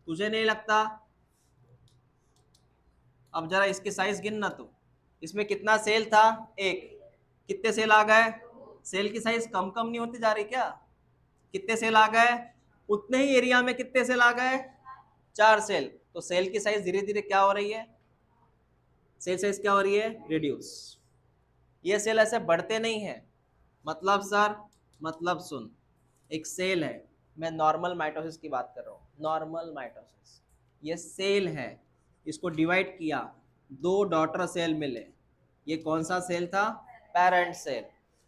तुझे नहीं लगता? अब जरा इसकी साइज गिन ना तू, इसमें कितना सेल था, 1। कितने सेल आ गए, सेल की साइज कम कम नहीं होती जा रही क्या? कितने सेल आ गए, उतने ही एरिया में कितने सेल आ गए, 4 सेल। तो सेल की साइज धीरे धीरे क्या हो रही है, सेल साइज क्या हो रही है, रिड्यूस। ये सेल ऐसे बढ़ते नहीं है। मतलब सर, मतलब सुन, एक सेल है, मैं नॉर्मल माइटोसिस की बात कर रहा हूँ, नॉर्मल माइटोसिस। ये सेल है, इसको डिवाइड किया, 2 डॉटर सेल मिले। ये कौन सा सेल था, पेरेंट सेल।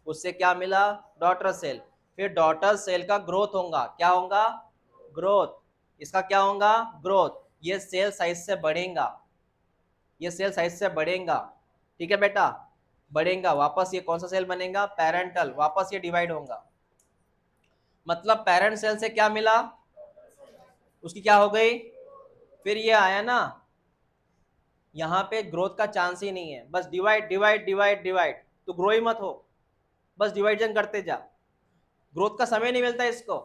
उससे क्या मिला, डॉटर सेल। फिर डॉटर सेल का ग्रोथ होगा, क्या होगा, ग्रोथ। इसका क्या होगा, ग्रोथ। ये सेल साइज से बढ़ेगा, ये सेल साइज से बढ़ेगा। ठीक है बेटा, बढ़ेगा। वापस ये कौन सा सेल बनेगा, पेरेंटल। वापस ये डिवाइड होगा। मतलब पेरेंट सेल से क्या मिला, उसकी क्या हो गई, फिर ये आया ना, यहाँ पे ग्रोथ का चांस ही नहीं है। बस डिवाइड डिवाइड डिवाइड डिवाइड, तो ग्रो ही मत हो, बस डिवाइजन करते जा। ग्रोथ का समय नहीं मिलता इसको।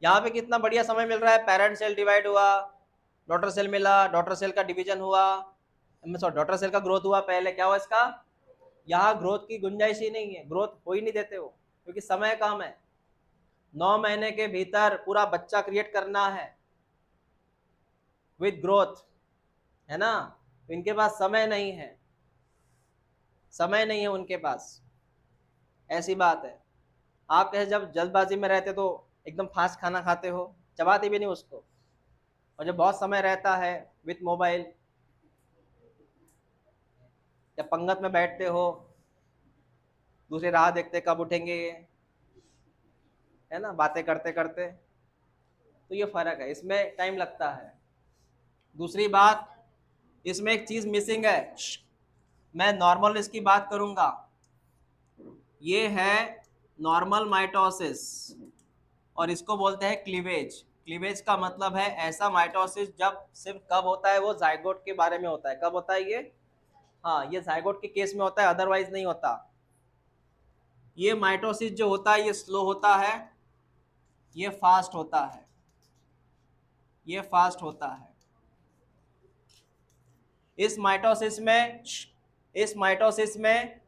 यहाँ पे कितना बढ़िया समय मिल रहा है, पेरेंट सेल डिवाइड हुआ, डॉटर सेल मिला, डॉटर सेल का डिवीजन हुआ, सॉरी डॉटर सेल का ग्रोथ हुआ। पहले क्या हुआ इसका, यहाँ ग्रोथ की गुंजाइश ही नहीं है, ग्रोथ हो ही नहीं देते वो, क्योंकि समय कम है। 9 महीने के भीतर पूरा बच्चा क्रिएट करना है विद ग्रोथ, है ना। इनके पास समय नहीं है, समय नहीं है उनके पास, ऐसी बात है। आप कैसे जब जल्दबाजी में रहते तो एकदम फास्ट खाना खाते हो, चबाते भी नहीं उसको, और जब बहुत समय रहता है विथ मोबाइल या पंगत में बैठते हो, दूसरे राह देखते कब उठेंगे ये, है ना, बातें करते करते। तो ये फर्क है, इसमें टाइम लगता है। दूसरी बात, इसमें एक चीज मिसिंग है। मैं नॉर्मल इसकी बात करूंगा, ये है नॉर्मल माइटोसिस, और इसको बोलते हैं क्लीवेज। क्लीवेज का मतलब है ऐसा माइटोसिस जब सिर्फ कब होता है, वो जायगोट के बारे में होता है। कब होता है ये, हाँ ये जायगोट के केस में होता है, अदरवाइज नहीं होता। ये माइटोसिस जो होता है ये स्लो होता है, ये फास्ट होता है, ये फास्ट होता है। इस माइटोसिस में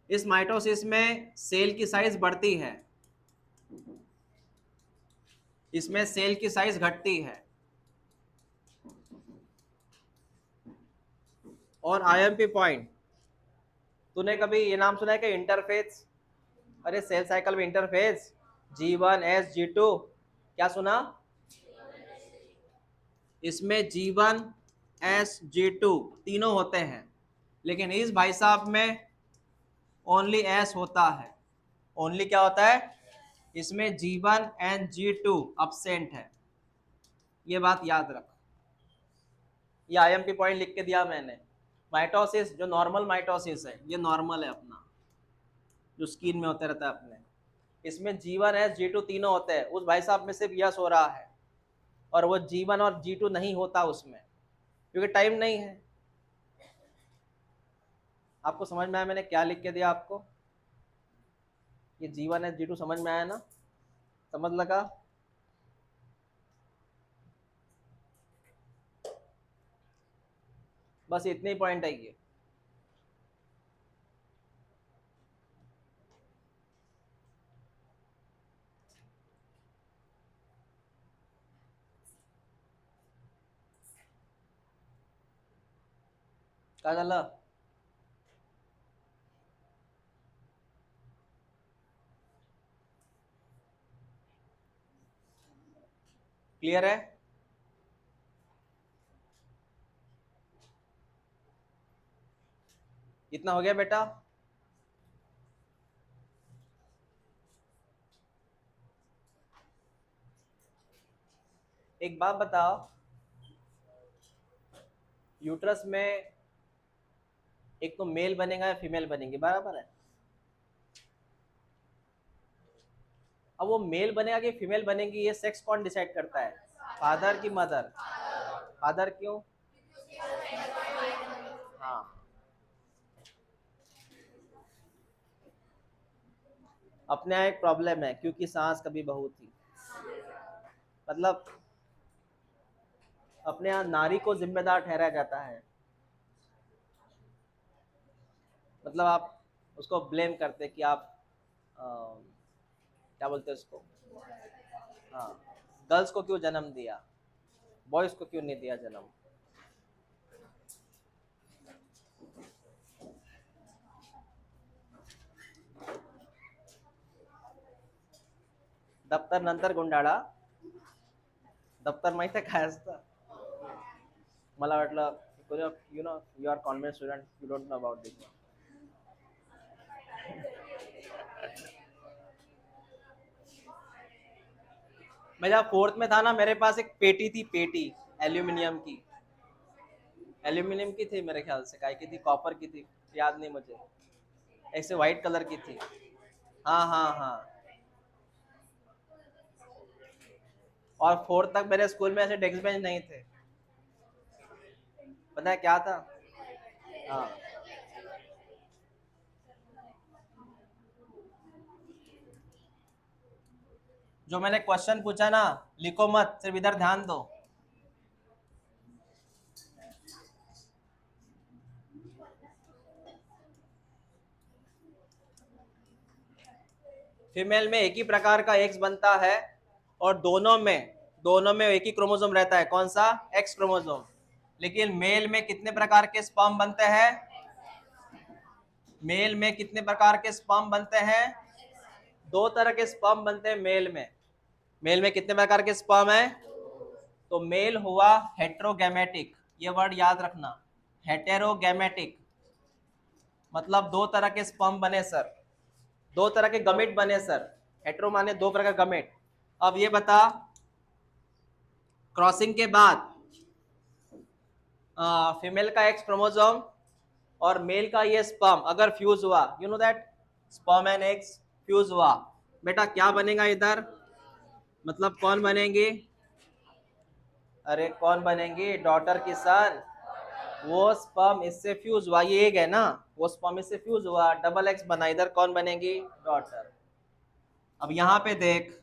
इस माइटोसिस में सेल की साइज बढ़ती है, इसमें सेल की साइज घटती है। और आईएमपी पॉइंट, तूने कभी ये नाम सुना है कि इंटरफेस? अरे सेल साइकिल में इंटरफेस G1S G2, क्या सुना? इसमें G1S G2 तीनों होते हैं, लेकिन इस भाई साहब में ओनली S होता है। ओनली क्या होता है? इसमें G1 एंड G2 अब्सेंट है। ये बात याद रख। ये आईएमपी पॉइंट लिख के दिया मैंने। माइटोसिस जो नॉर्मल माइटोसिस है, ये नॉर्मल है अपना, जो स्किन में होते रहता है अपने, इसमें G1S G2 तीनों होते हैं। उस भाई साहब में सिर्फ यस हो रहा है, और वो G1 और G2 नहीं होता उसमें, क्योंकि टाइम नहीं है। आपको समझ में आया मैंने क्या लिख के दिया आपको? ये G1S G2 समझ में आया ना? समझ लगा? बस इतने ही पॉइंट है ये। क्या चला? क्लियर है? इतना हो गया बेटा? एक बात बताओ, यूट्रस में एक तो मेल बनेगा या फीमेल बनेगी, बराबर है? अब वो मेल बनेगा कि फीमेल बनेगी, ये सेक्स कौन डिसाइड करता है? फादर की मदर? फादर क्यों? हाँ, अपने यहाँ एक प्रॉब्लम है, क्योंकि सांस कभी बहू थी। मतलब अपने यहाँ नारी को जिम्मेदार ठहराया जाता है, मतलब आप उसको ब्लेम करते कि आप क्या बोलते हैं उसको, हाँ, गर्ल्स को क्यों जन्म दिया, बॉयज को क्यों नहीं दिया जन्म। दप्तर नंतर गुंडाळा, दप्तर माहिती आहे काय असतं? मला वाटलं you know you are convent student, you don't know about this. मैं जब फोर्थ में था ना, मेरे पास एक पेटी थी, पेटी एल्यूमिनियम की, एल्यूमिनियम की थी मेरे ख्याल से, काय की थी, कॉपर की थी, याद नहीं मुझे, ऐसे व्हाइट कलर की थी। हाँ हाँ हाँ। और फोर्थ तक मेरे स्कूल में ऐसे डेस्क बेंच नहीं थे। पता है क्या था? हाँ, जो मैंने क्वेश्चन पूछा ना, लिखो मत, सिर्फ इधर ध्यान दो। फीमेल में एक ही प्रकार का एक्स बनता है, और दोनों में एक ही क्रोमोसोम रहता है, कौन सा? X chromosome. लेकिन मेल में कितने प्रकार के स्पर्म बनते हैं? मेल में कितने प्रकार के स्पर्म बनते हैं? दो तरह के स्पर्म बनते हैं मेल में। मेल में कितने प्रकार के स्पर्म है? तो मेल हुआ हेट्रोगैमेटिक, ये वर्ड याद रखना, हेटेरोगैमेटिक, मतलब दो तरह के स्पर्म बने सर, दो तरह के गमेट बने सर। हेट्रो माने दो प्रकार गमेट। अब ये बता, क्रॉसिंग के बाद फीमेल का एक्स क्रोमोसोम और मेल का ये स्पर्म अगर फ्यूज हुआ, you know that sperm and x fuse हुआ, बेटा क्या बनेगा इधर? मतलब कौन बनेंगे? अरे कौन बनेंगी? डॉटर की सन। वो स्पर्म इससे फ्यूज हुआ, ये एक है ना, वो स्पर्म इससे फ्यूज हुआ, डबल एक्स बना, इधर कौन बनेगी? डॉटर। अब यहाँ पे देख,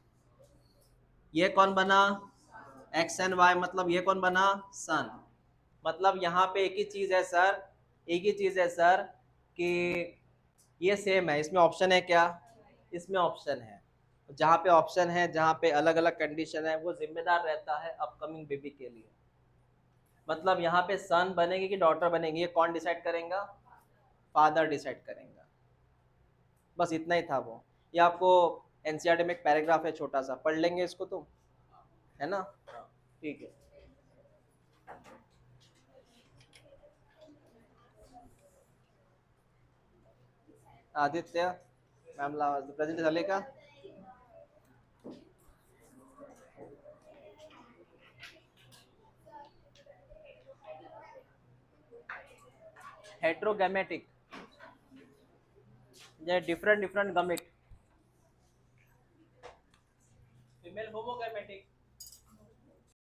ये कौन बना? एक्स एंड वाई, मतलब ये कौन बना? सन। मतलब यहाँ पे एक ही चीज है सर, एक ही चीज है सर, कि ये सेम है, इसमें ऑप्शन है क्या? इसमें ऑप्शन है। जहाँ पे ऑप्शन है, जहाँ पे अलग अलग कंडीशन है, वो जिम्मेदार रहता है अपकमिंग बेबी के लिए। मतलब यहाँ पे सन बनेगी कि डॉटर बनेगी, ये कौन डिसाइड करेगा? फादर डिसाइड करेगा। बस इतना ही था वो। ये आपको एनसीईआरटी में एक पैराग्राफ है छोटा सा, पढ़ लेंगे इसको तुम, है ना? हाँ, ठीक है। आदित्य मैम प्रेजेंट झाले का? हेट्रोगैमेटिक, डिफरेंट डिफरेंट गमेट,